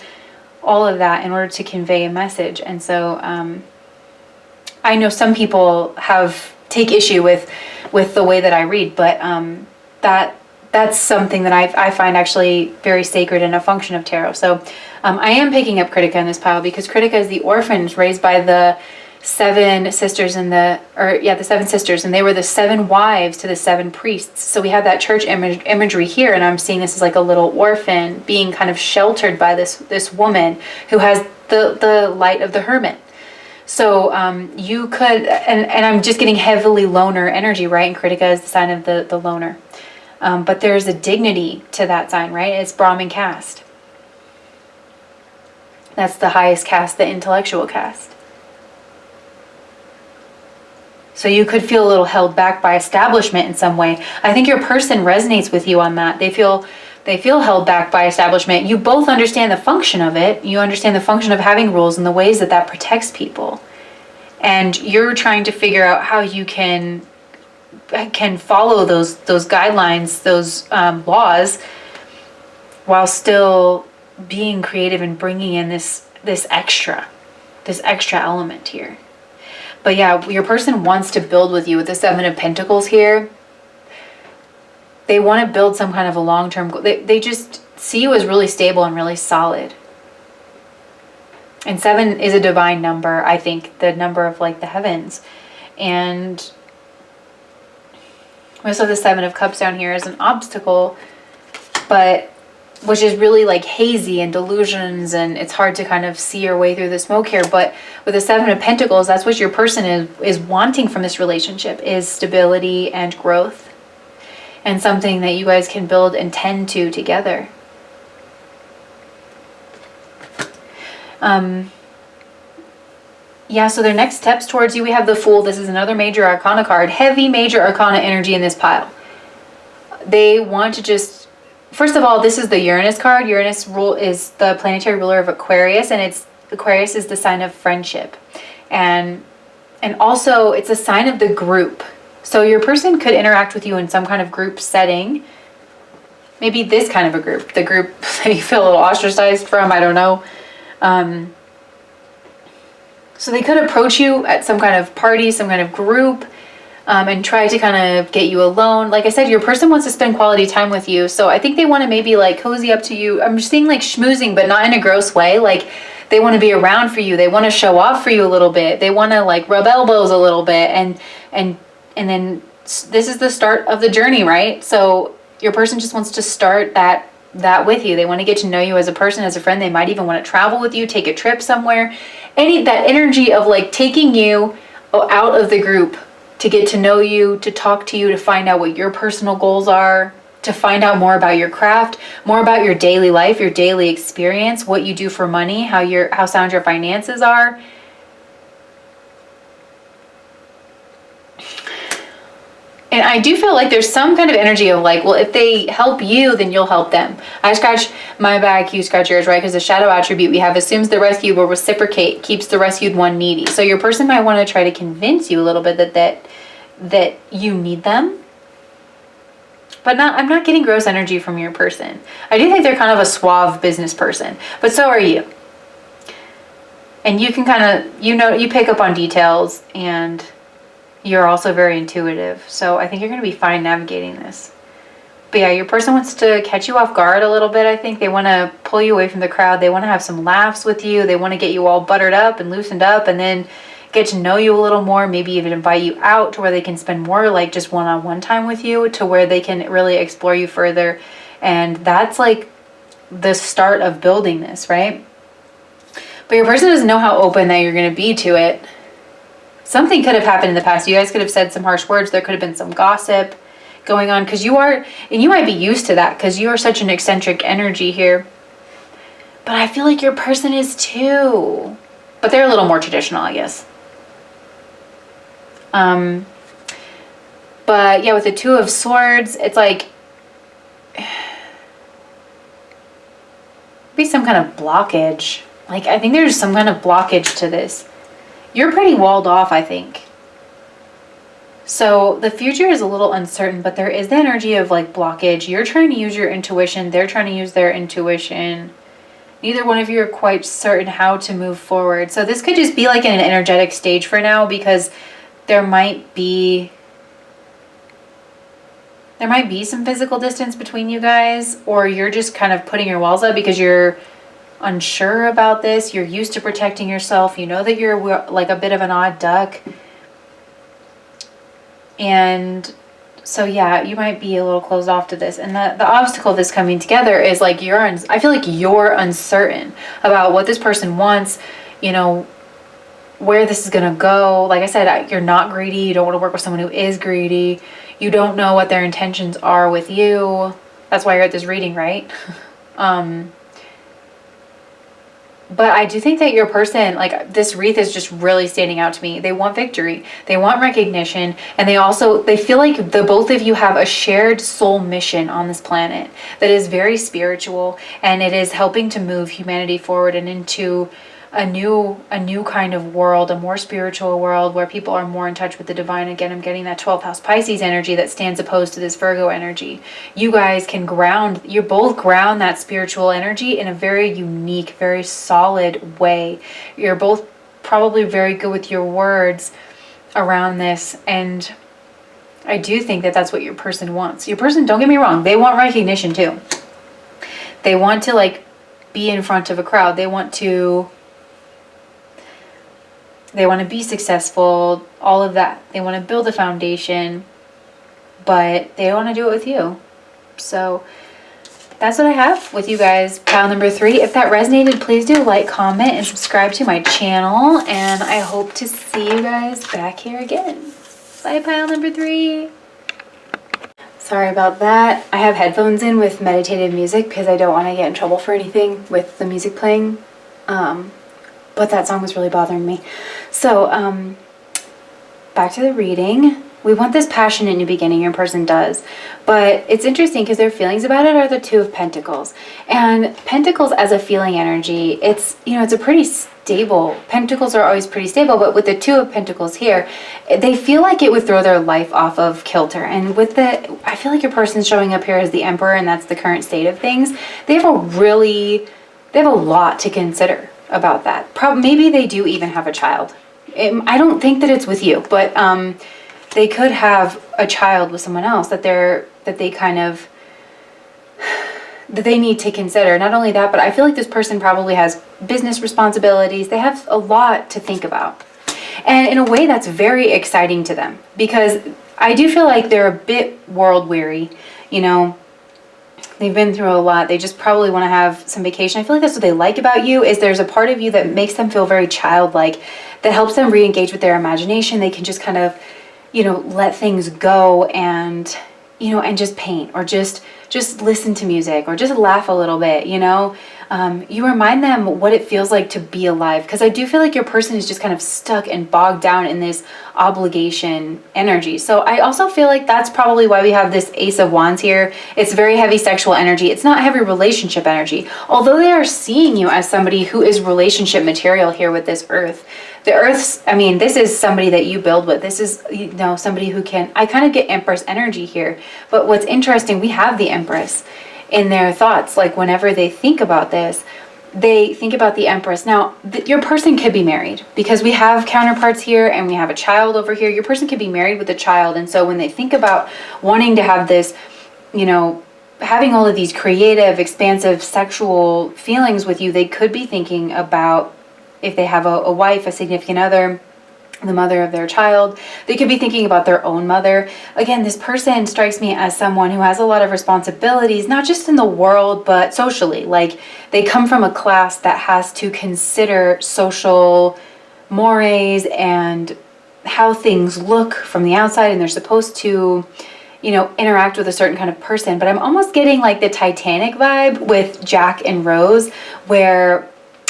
all of that, in order to convey a message. And so I know some people take issue with the way that I read, but that's something that I find actually very sacred and a function of tarot. So I am picking up Critica in this pile, because Critica is the orphans raised by the seven sisters the seven sisters, and they were the seven wives to the seven priests. So we have that church imagery here, and I'm seeing this as like a little orphan being kind of sheltered by this woman who has the light of the hermit. So you could, and I'm just getting heavily loner energy, right? And Critica is the sign of the loner. But there's a dignity to that sign, right? It's Brahmin caste. That's the highest caste, the intellectual caste. So you could feel a little held back by establishment in some way. I think your person resonates with you on that. They feel held back by establishment. You both understand the function of it. You understand the function of having rules and the ways that protects people. And you're trying to figure out how you can follow those guidelines, those laws, while still being creative and bringing in this extra element here. But yeah, your person wants to build with you with the Seven of Pentacles here. They want to build some kind of a long-term goal. They just see you as really stable and really solid. And 7 is a divine number, I think, the number of like the heavens. And we also have the 7 of Cups down here as an obstacle, but which is really like hazy and delusions, and it's hard to kind of see your way through the smoke here. But with the 7 of Pentacles, that's what your person is wanting from this relationship, is stability and growth, and something that you guys can build and tend to together. Yeah, so their next steps towards you, we have the Fool. This is another major arcana card. Heavy major arcana energy in this pile. They want to just, first of all, this is the Uranus card. Uranus is the planetary ruler of Aquarius, and Aquarius is the sign of friendship. And also it's a sign of the group. So your person could interact with you in some kind of group setting. Maybe this kind of a group. The group that you feel a little ostracized from, I don't know. So they could approach you at some kind of party, some kind of group, and try to kind of get you alone. Like I said, your person wants to spend quality time with you. So I think they want to maybe like cozy up to you. I'm just seeing like schmoozing, but not in a gross way. Like they want to be around for you. They want to show off for you a little bit. They want to like rub elbows a little bit. And then this is the start of the journey, right? So your person just wants to start that with you. They want to get to know you as a person, as a friend. They might even want to travel with you, take a trip somewhere. That energy of like taking you out of the group to get to know you, to talk to you, to find out what your personal goals are, to find out more about your craft, more about your daily life, your daily experience, what you do for money, how sound your finances are. And I do feel like there's some kind of energy of like, well, if they help you, then you'll help them. I scratch my back, you scratch yours, right? Because the shadow attribute we have assumes the rescued will reciprocate, keeps the rescued one needy. So your person might want to try to convince you a little bit that you need them. But I'm not getting gross energy from your person. I do think they're kind of a suave business person, but so are you. And you can kind of, you pick up on details, and you're also very intuitive. So I think you're going to be fine navigating this. But yeah, your person wants to catch you off guard a little bit, I think. They want to pull you away from the crowd. They want to have some laughs with you. They want to get you all buttered up and loosened up, and then get to know you a little more, maybe even invite you out to where they can spend more like just one-on-one time with you, to where they can really explore you further. And that's like the start of building this, right? But your person doesn't know how open that you're going to be to it. Something could have happened in the past. You guys could have said some harsh words. There could have been some gossip going on, because you are, and you might be used to that because you are such an eccentric energy here. But I feel like your person is too. But they're a little more traditional, I guess. But yeah, with the Two of Swords, it's like be some kind of blockage. Like, I think there's some kind of blockage to this. You're pretty walled off, I think. So the future is a little uncertain, but there is the energy of like blockage. You're trying to use your intuition. They're trying to use their intuition. Neither one of you are quite certain how to move forward. So this could just be like in an energetic stage for now, because there might be some physical distance between you guys, or you're just kind of putting your walls up because you're unsure about this. You're used to protecting yourself. You know that you're like a bit of an odd duck. And so yeah, you might be a little closed off to this. And the obstacle that's coming together is like I feel like you're uncertain about what this person wants, you know, where this is going to go. Like I said, you're not greedy. You don't want to work with someone who is greedy. You don't know what their intentions are with you. That's why you're at this reading, right? But I do think that your person, like, this wreath is just really standing out to me. They want victory. They want recognition. And they feel like the both of you have a shared soul mission on this planet that is very spiritual, and it is helping to move humanity forward and into a new kind of world, a more spiritual world where people are more in touch with the divine. Again, I'm getting that 12th house Pisces energy that stands opposed to this Virgo energy. You guys can you both ground that spiritual energy in a very unique, very solid way. You're both probably very good with your words around this, and I do think that that's what your person wants. Your person, don't get me wrong, they want recognition too. They want to like be in front of a crowd. They want to be successful, all of that. They want to build a foundation, but they want to do it with you. So that's what I have with you guys. Pile number 3. If that resonated, please do like, comment, and subscribe to my channel. And I hope to see you guys back here again. Bye, pile number 3. Sorry about that. I have headphones in with meditative music because I don't want to get in trouble for anything with the music playing. But that song was really bothering me. So, back to the reading. We want this passionate new beginning, your person does. But it's interesting because their feelings about it are the Two of Pentacles. And Pentacles as a feeling energy, it's a pretty stable. Pentacles are always pretty stable, but with the Two of Pentacles here, they feel like it would throw their life off of kilter. And I feel like your person's showing up here as the Emperor, and that's the current state of things. They have a lot to consider about that. Maybe they do even have a child. I don't think that it's with you, but they could have a child with someone else that they need to consider. Not only that, but I feel like this person probably has business responsibilities. They have a lot to think about. And in a way that's very exciting to them, because I do feel like they're a bit world weary, They've been through a lot. They just probably want to have some vacation. I feel like that's what they like about you, is there's a part of you that makes them feel very childlike, that helps them re-engage with their imagination. They can just kind of, let things go and, and just paint, or just listen to music, or just laugh a little bit, You remind them what it feels like to be alive, because I do feel like your person is just kind of stuck and bogged down in this obligation energy. So I also feel like that's probably why we have this Ace of Wands here. It's very heavy sexual energy. It's not heavy relationship energy, although they are seeing you as somebody who is relationship material here with this Earth. The Earth's, this is somebody that you build with. This is, somebody who I kind of get Empress energy here. But what's interesting, we have the Empress in their thoughts. Like, whenever they think about this, they think about the Empress. Now, your person could be married, because we have counterparts here and we have a child over here. Your person could be married with a child. And so when they think about wanting to have this, having all of these creative, expansive, sexual feelings with you. They could be thinking about, if they have a wife, a significant other, the mother of their child, they could be thinking about their own mother. Again, this person strikes me as someone who has a lot of responsibilities, not just in the world, but socially. Like, they come from a class that has to consider social mores and how things look from the outside, and they're supposed to, you know, interact with a certain kind of person. But I'm almost getting like the Titanic vibe with Jack and Rose, where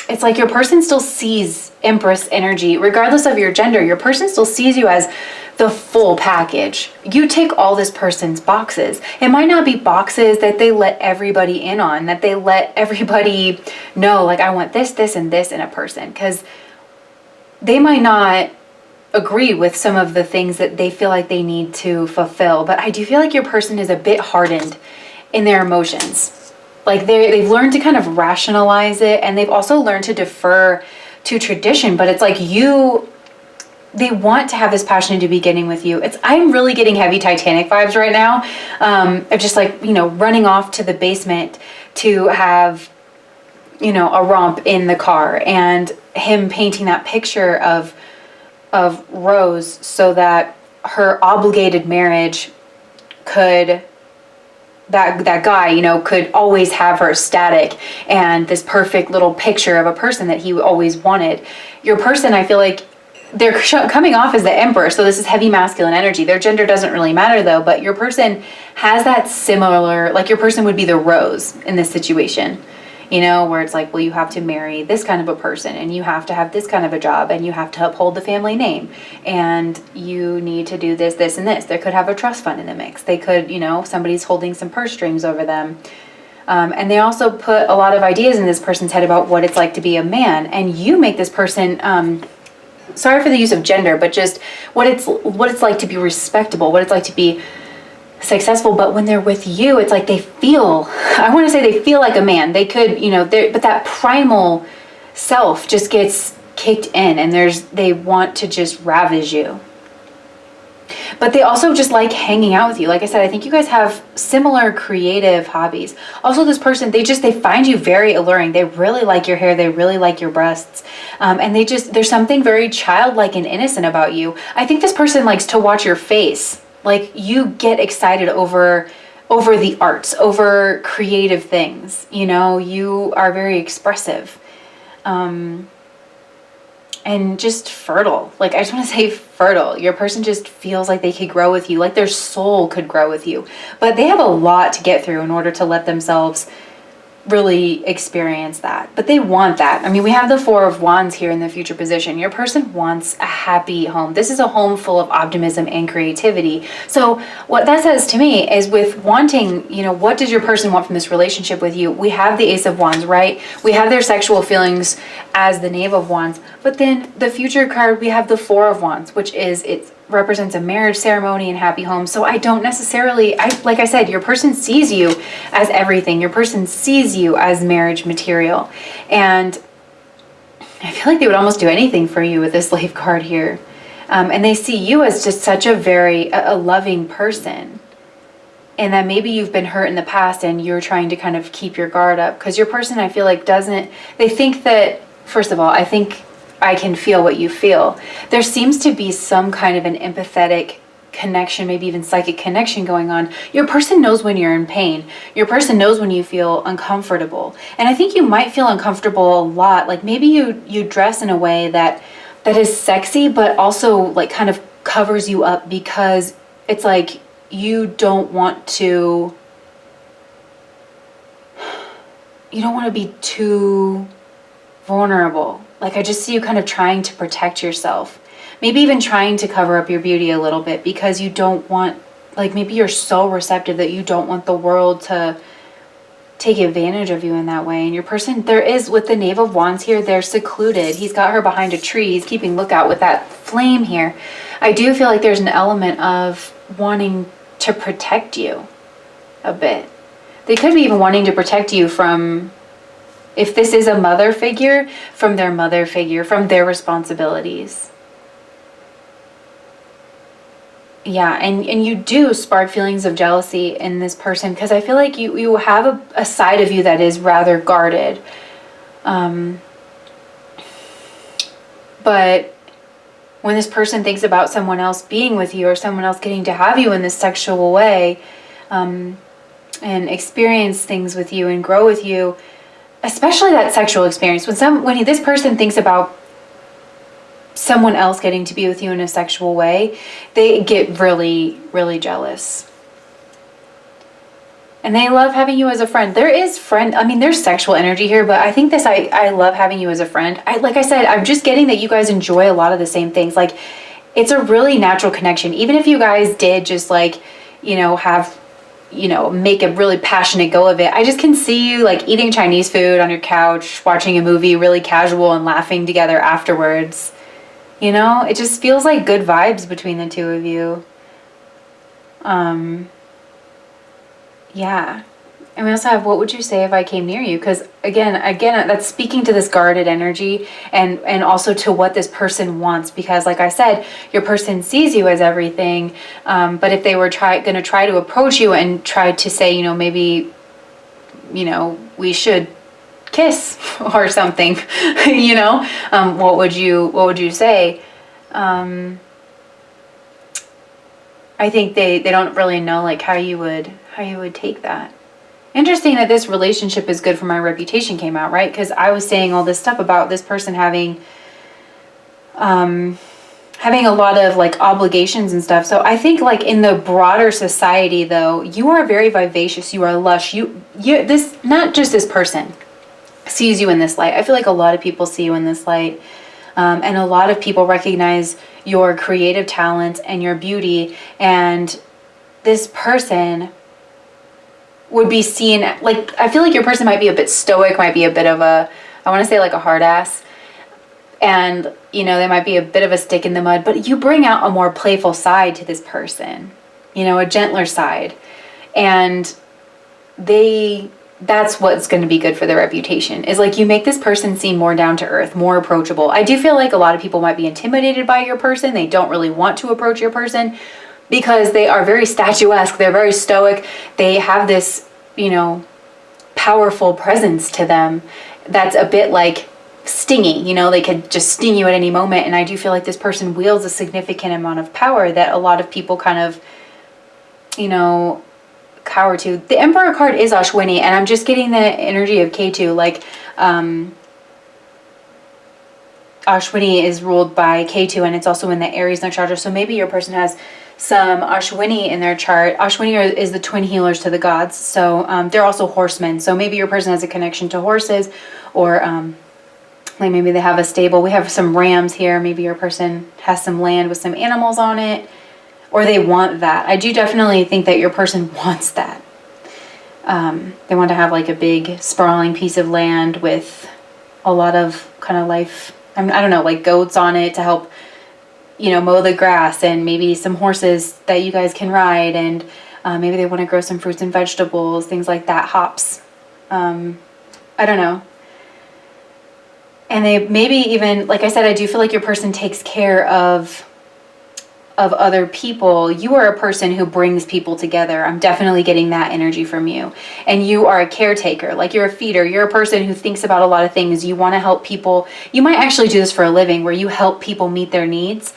it's like your person still sees Empress energy, regardless of your gender. Your person still sees you as the full package. You tick all this person's boxes. It might not be boxes that they let everybody in on, that they let everybody know, like, I want this, this, and this in a person, because they might not agree with some of the things that they feel like they need to fulfill. But I do feel like your person is a bit hardened in their emotions. Like, they've learned to kind of rationalize it, and they've also learned to defer to tradition. But it's like they want to have this passion to beginning with you. I'm really getting heavy Titanic vibes right now, of just like, you know, running off to the basement to have, you know, a romp in the car, and him painting that picture of Rose so that her obligated marriage could, that guy, you know, could always have her ecstatic, and this perfect little picture of a person that he always wanted. Your person, I feel like they're coming off as the Emperor, so this is heavy masculine energy. Their gender doesn't really matter though, but your person has that similar, like, your person would be the Rose in this situation, you know, where it's like, well, you have to marry this kind of a person, and you have to have this kind of a job, and you have to uphold the family name, and you need to do this, this, and this. They could have a trust fund in the mix. They could, you know, somebody's holding some purse strings over them. And they also put a lot of ideas in this person's head about what it's like to be a man, and you make this person, sorry for the use of gender, but just what it's like to be respectable, what it's like to be successful. But when they're with you, it's like they feel, I want to say they feel like a man. They could, you know, but that primal self just gets kicked in, and they want to just ravage you. But they also just like hanging out with you. Like I said, I think you guys have similar creative hobbies. Also, this person, they find you very alluring. They really like your hair. They really like your breasts. And there's something very childlike and innocent about you. I think this person likes to watch your face. Like, you get excited over the arts, over creative things. You know, you are very expressive. And just fertile. Like, I just want to say fertile. Your person just feels like they could grow with you, like their soul could grow with you. But they have a lot to get through in order to let themselves really experience that. But they want that. I mean, we have the Four of Wands here in the future position. Your person wants a happy home. This is a home full of optimism and creativity. So what that says to me is, with wanting, you know, what does your person want from this relationship with you? We have the Ace of Wands, right? We have their sexual feelings as the Knave of Wands. But then the future card, we have the Four of Wands, which is, it represents a marriage ceremony and happy home. So I don't necessarily, like I said, your person sees you as everything. Your person sees you as marriage material. And I feel like they would almost do anything for you with this Slave card here. And they see you as just such a loving person. And that maybe you've been hurt in the past, and you're trying to kind of keep your guard up. Because your person, I feel like, they think that, first of all, I think I can feel what you feel. There seems to be some kind of an empathetic connection, maybe even psychic connection going on. Your person knows when you're in pain. Your person knows when you feel uncomfortable. And I think you might feel uncomfortable a lot. Like, maybe you dress in a way that is sexy, but also like kind of covers you up, because it's like you don't want to be too vulnerable. Like, I just see you kind of trying to protect yourself. Maybe even trying to cover up your beauty a little bit, because you don't want, like, maybe you're so receptive that you don't want the world to take advantage of you in that way. And your person, with the Knave of Wands here, they're secluded. He's got her behind a tree. He's keeping lookout with that flame here. I do feel like there's an element of wanting to protect you a bit. They could be even wanting to protect you from, if this is a mother figure, from their mother figure, from their responsibilities. Yeah, and you do spark feelings of jealousy in this person, because I feel like you have a side of you that is rather guarded. But when this person thinks about someone else being with you, or someone else getting to have you in this sexual way, and experience things with you and grow with you, especially that sexual experience, when this person thinks about someone else getting to be with you in a sexual way, they get really, really jealous. And they love having you as a friend. There's sexual energy here, but I think I love having you as a friend. Like I said, I'm just getting that you guys enjoy a lot of the same things. Like, it's a really natural connection. Even if you guys did just make a really passionate go of it, I just can see you like eating Chinese food on your couch, watching a movie really casual and laughing together afterwards. It just feels like good vibes between the two of you. Yeah. And we also have, what would you say if I came near you? Because again, that's speaking to this guarded energy, and also to what this person wants. Because like I said, your person sees you as everything. But if they were going to try to approach you and try to say, maybe, we should kiss or something, what would you say? I think they don't really know like how you would take that. Interesting that this relationship is good for my reputation came out, right? Because I was saying all this stuff about this person having a lot of like obligations and stuff. So I think like in the broader society though, you are very vivacious, you are lush, this, not just this person sees you in this light. I feel like a lot of people see you in this light. And a lot of people recognize your creative talents and your beauty. And this person would be seen, like, I feel like your person might be a bit stoic, might be a bit of I want to say like a hard ass. And, they might be a bit of a stick in the mud, but you bring out a more playful side to this person, a gentler side. And that's what's going to be good for their reputation, is like you make this person seem more down to earth, more approachable. I do feel like a lot of people might be intimidated by your person. They don't really want to approach your person because they are very statuesque. They're very stoic. They have this, powerful presence to them that's a bit like stingy. They could just sting you at any moment. And I do feel like this person wields a significant amount of power that a lot of people kind of, cower to. The Emperor card is Ashwini, and I'm just getting the energy of Ketu. Like, Ashwini is ruled by Ketu, and it's also in the Aries nakshatra. So maybe your person has some Ashwini in their chart. Ashwini is the twin healers to the gods. So they're also horsemen. So maybe your person has a connection to horses, or like maybe they have a stable. We have some rams here. Maybe your person has some land with some animals on it. Or they want that. I do definitely think that your person wants that. They want to have like a big sprawling piece of land with a lot of kind of life, I don't know, like goats on it to help, mow the grass, and maybe some horses that you guys can ride, and maybe they want to grow some fruits and vegetables, things like that, hops. I don't know. And they maybe even, like I said, I do feel like your person takes care of other people. You are a person who brings people together. I'm definitely getting that energy from you. And you are a caretaker, like you're a feeder. You're a person who thinks about a lot of things. You want to help people. You might actually do this for a living, where you help people meet their needs.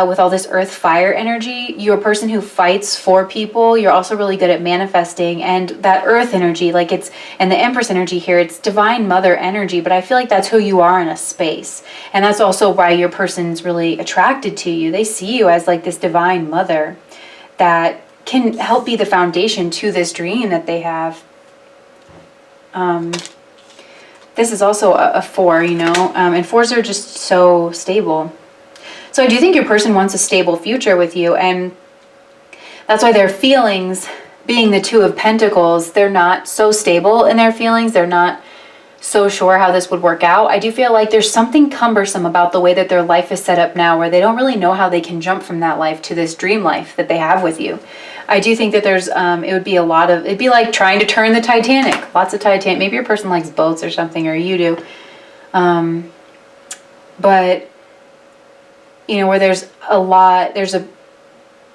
With all this earth fire energy, you're a person who fights for people. You're also really good at manifesting, and that earth energy, and the Empress energy here, it's divine mother energy, but I feel like that's who you are in a space. And that's also why your person's really attracted to you. They see you as like this divine mother that can help be the foundation to this dream that they have. This is also a 4, and 4s are just so stable. So I do think your person wants a stable future with you, and that's why their feelings, being the 2 of Pentacles, they're not so stable in their feelings. They're not so sure how this would work out. I do feel like there's something cumbersome about the way that their life is set up now, where they don't really know how they can jump from that life to this dream life that they have with you. I do think that there's, it'd be like trying to turn the Titanic. Lots of Titanic. Maybe your person likes boats or something, or you do. But where there's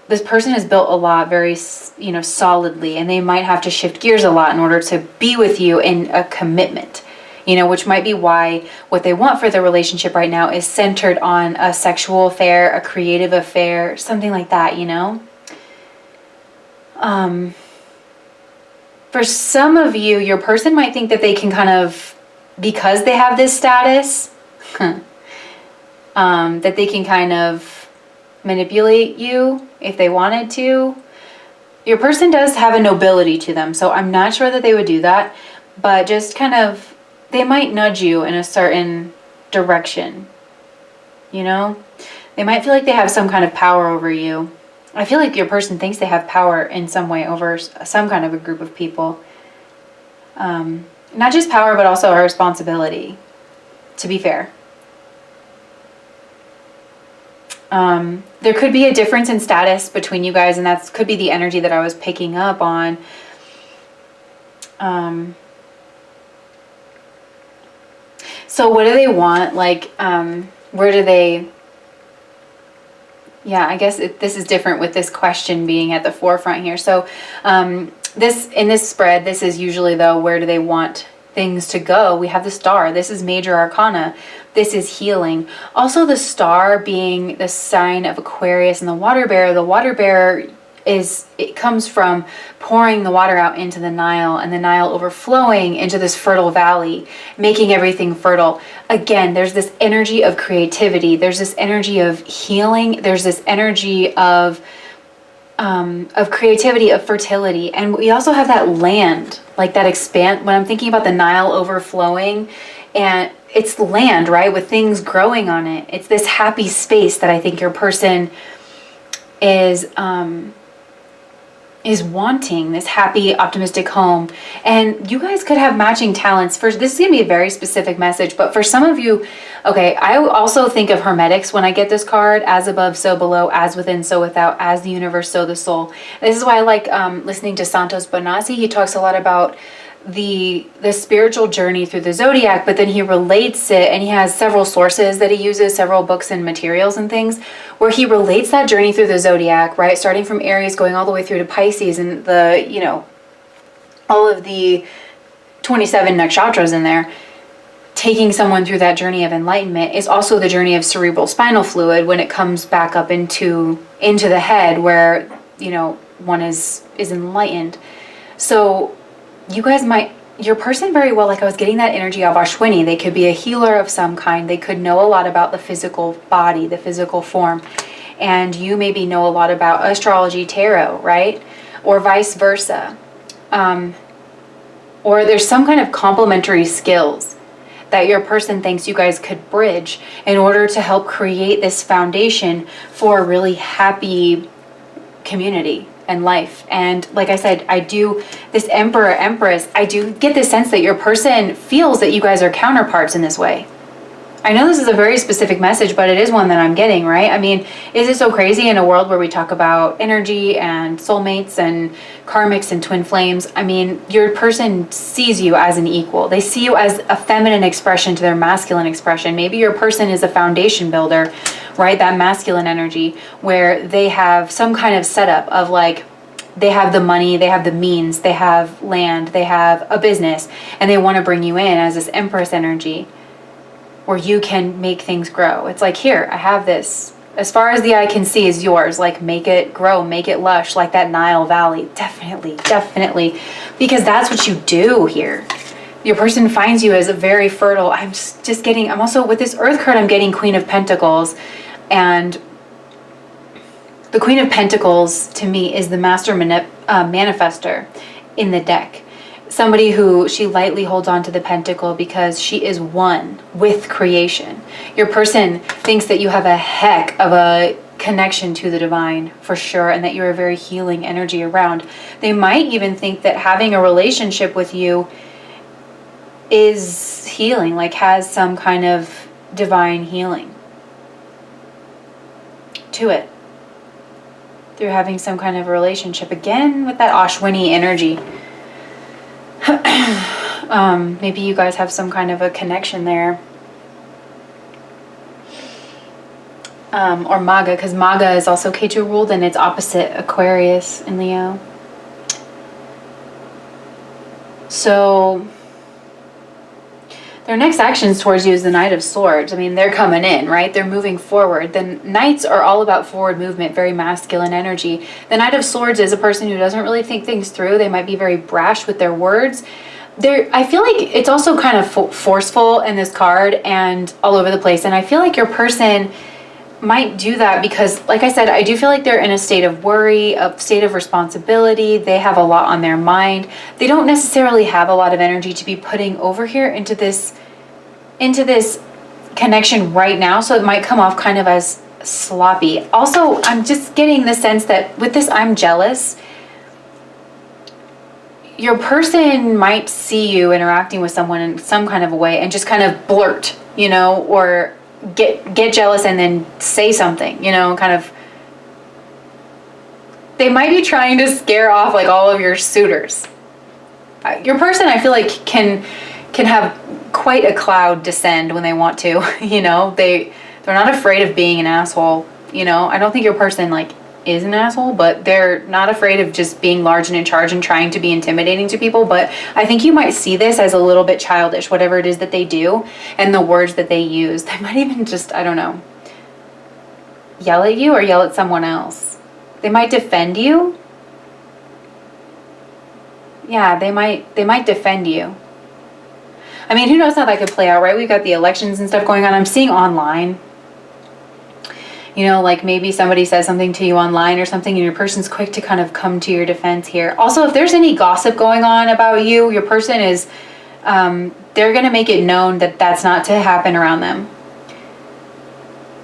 this person has built a lot very, solidly, and they might have to shift gears a lot in order to be with you in a commitment, which might be why what they want for their relationship right now is centered on a sexual affair, a creative affair, something like that, For some of you, your person might think that they can kind of, because they have this status, that they can kind of manipulate you if they wanted to. Your person does have a nobility to them, so I'm not sure that they would do that, but just kind of, they might nudge you in a certain direction, They might feel like they have some kind of power over you. I feel like your person thinks they have power in some way over some kind of a group of people. Not just power, but also a responsibility, to be fair. There could be a difference in status between you guys, and that could be the energy that I was picking up on. So what do they want? Like, where do they... Yeah, I guess this is different with this question being at the forefront here. So in this spread, this is usually, though, where do they want things to go? We have the star. This is major arcana. This is healing. Also, the star being the sign of Aquarius and the water bearer it comes from pouring the water out into the Nile, and the Nile overflowing into this fertile valley, making everything fertile. Again, there's this energy of creativity. There's this energy of healing. There's this energy of creativity, of fertility. And we also have that land, like that expand. When I'm thinking about the Nile overflowing, and it's land, right, with things growing on it. It's this happy space that I think your person is wanting, this happy, optimistic home. And you guys could have matching talents. This is going to be a very specific message, but for some of you, okay, I also think of Hermetics when I get this card: as above, so below, as within, so without, as the universe, so the soul. This is why I like listening to Santos Bonazzi. He talks a lot about the spiritual journey through the zodiac, but then he relates it, and he has several sources that he uses, several books and materials and things, where he relates that journey through the zodiac, right, starting from Aries, going all the way through to Pisces, and all of the 27 nakshatras in there. Taking someone through that journey of enlightenment is also the journey of cerebral spinal fluid when it comes back up into the head, where one is enlightened. So you guys your person very well, like I was getting that energy of Ashwini. They could be a healer of some kind. They could know a lot about the physical body, the physical form. And you maybe know a lot about astrology, tarot, right? Or vice versa. Or there's some kind of complementary skills that your person thinks you guys could bridge in order to help create this foundation for a really happy community and life. And like I said, this Emperor, Empress, I do get the sense that your person feels that you guys are counterparts in this way. I know this is a very specific message, but it is one that I'm getting, right? I mean, is it so crazy in a world where we talk about energy and soulmates and karmics and twin flames? I mean, your person sees you as an equal. They see you as a feminine expression to their masculine expression. Maybe your person is a foundation builder, right? That masculine energy where they have some kind of setup of like, they have the money, they have the means, they have land, they have a business, and they want to bring you in as this Empress energy where you can make things grow. It's like, here, I have this. As far as the eye can see is yours. Like, make it grow, make it lush, like that Nile Valley. Definitely, definitely. Because that's what you do here. Your person finds you as a very fertile. I'm also, with this Earth card, I'm getting Queen of Pentacles. And the Queen of Pentacles, to me, is the master manifester in the deck. Somebody who, she lightly holds on to the pentacle because she is one with creation. Your person thinks that you have a heck of a connection to the divine, for sure, and that you're a very healing energy around. They might even think that having a relationship with you is healing, like has some kind of divine healing to it through having some kind of a relationship. Again, with that Ashwini energy. Maybe you guys have some kind of a connection there. or Maga, because Maga is also Ketu ruled and it's opposite Aquarius in Leo. So their next actions towards you is the Knight of Swords. I mean, they're coming in, right? They're moving forward. The Knights are all about forward movement, very masculine energy. The Knight of Swords is a person who doesn't really think things through. They might be very brash with their words. I feel like it's also kind of forceful in this card and all over the place. And I feel like your person might do that because, like I said, I do feel like they're in a state of worry, a state of responsibility. They have a lot on their mind. They don't necessarily have a lot of energy to be putting over here into this connection right now. So it might come off kind of as sloppy. Also, I'm just getting the sense that with this I'm jealous, your person might see you interacting with someone in some kind of a way and just kind of blurt, or get jealous and then say something, kind of. They might be trying to scare off like all of your suitors. Your person, I feel like, can have quite a cloud descend when they want to. They're not afraid of being an asshole. I don't think your person is an asshole, but they're not afraid of just being large and in charge and trying to be intimidating to people. But I think you might see this as a little bit childish, whatever it is that they do and the words that they use. They might even just, I don't know, yell at you or yell at someone else. They might defend you. Yeah, they might defend you. I mean, who knows how that could play out, right? We've got the elections and stuff going on. I'm seeing online, maybe somebody says something to you online or something and your person's quick to kind of come to your defense here. Also, if there's any gossip going on about you, your person is, they're going to make it known that that's not to happen around them.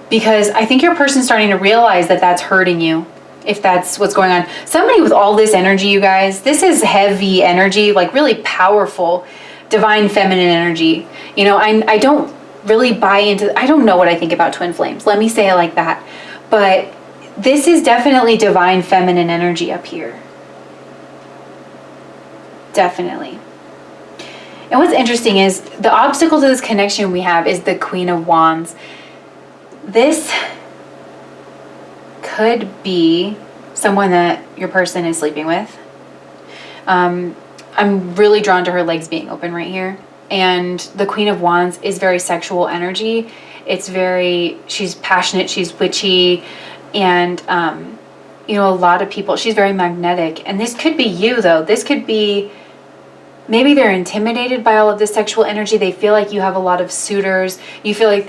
Because I think your person's starting to realize that that's hurting you, if that's what's going on. Somebody with all this energy, you guys, this is heavy energy, really powerful, divine feminine energy. I don't really buy into, I don't know what I think about twin flames. Let me say it like that. But this is definitely divine feminine energy up here. Definitely. And what's interesting is the obstacle to this connection we have is the Queen of Wands. This could be someone that your person is sleeping with. I'm really drawn to her legs being open right here. And the Queen of Wands is very sexual energy. She's passionate, she's witchy, and, a lot of people, she's very magnetic. And this could be you, though. This could be, maybe they're intimidated by all of this sexual energy. They feel like you have a lot of suitors. You feel like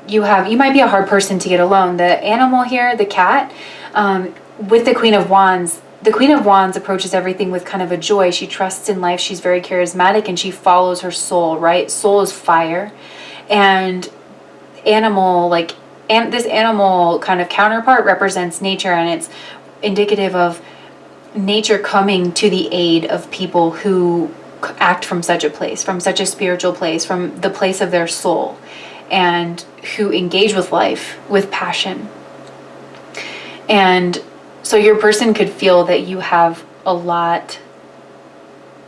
you might be a hard person to get alone. The animal here, the cat, with the Queen of Wands approaches everything with kind of a joy. She trusts in life. She's very charismatic and she follows her soul, right? Soul is fire. And this animal kind of counterpart represents nature, and it's indicative of nature coming to the aid of people who act from such a place, from such a spiritual place, from the place of their soul, and who engage with life with passion. And so your person could feel that you have a lot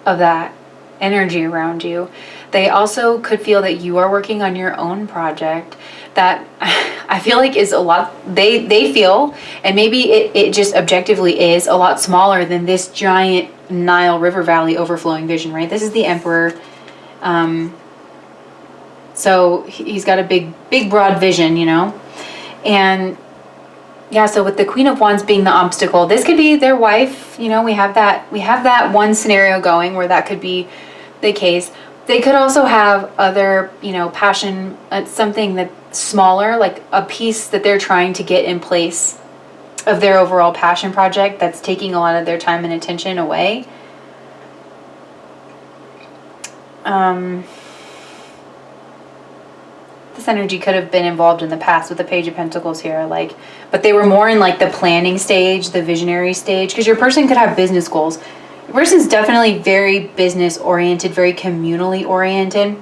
of that energy around you. They also could feel that you are working on your own project that I feel like is a lot, they feel, and maybe it just objectively is a lot smaller than this giant Nile River Valley overflowing vision, right? This is the Emperor. So he's got a big broad vision, and yeah, so with the Queen of Wands being the obstacle, this could be their wife. We have that one scenario going where that could be the case. They could also have other, passion, something that's smaller, like a piece that they're trying to get in place of their overall passion project that's taking a lot of their time and attention away. This energy could have been involved in the past with the Page of Pentacles here, but they were more in the planning stage, the visionary stage, because your person could have business goals. Your person's definitely very business oriented, very communally oriented.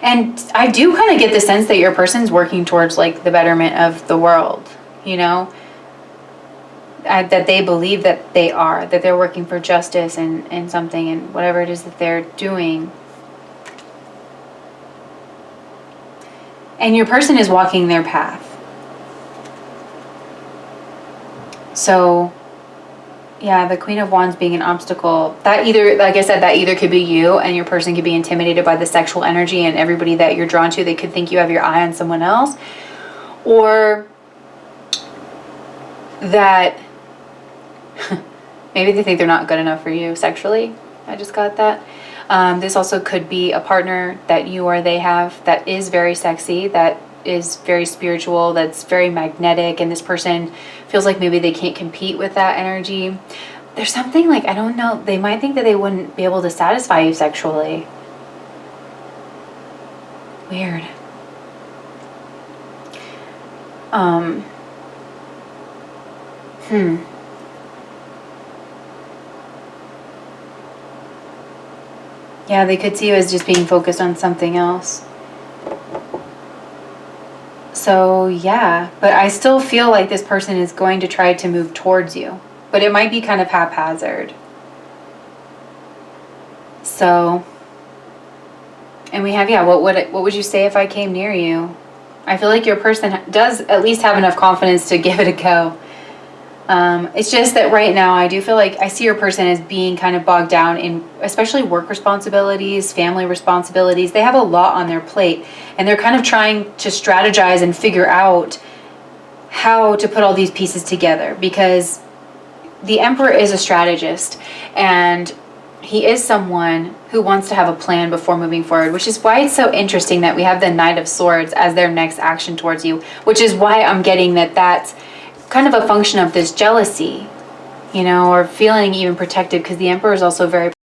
And I do kind of get the sense that your person's working towards the betterment of the world, that they believe that they're working for justice and something and whatever it is that they're doing. And your person is walking their path. So yeah, the Queen of Wands being an obstacle, that either, like I said, that either could be you and your person could be intimidated by the sexual energy and everybody that you're drawn to. They could think you have your eye on someone else, or that maybe they think they're not good enough for you sexually. I just got that. This also could be a partner that you or they have that is very sexy, that is very spiritual, that's very magnetic, and this person feels like maybe they can't compete with that energy. There's something like, I don't know, they might think that they wouldn't be able to satisfy you sexually. Weird. Yeah, they could see you as just being focused on something else. So yeah, but I still feel like this person is going to try to move towards you, but it might be kind of haphazard. So, and we have, yeah, what would you say if I came near you? I feel like your person does at least have enough confidence to give it a go. It's just that right now I do feel like I see your person as being kind of bogged down in especially work responsibilities, family responsibilities. They have a lot on their plate and they're kind of trying to strategize and figure out how to put all these pieces together, because the Emperor is a strategist and he is someone who wants to have a plan before moving forward, which is why it's so interesting that we have the Knight of Swords as their next action towards you, which is why I'm getting that that's kind of a function of this jealousy, you know, or feeling even protected, because the Emperor is also very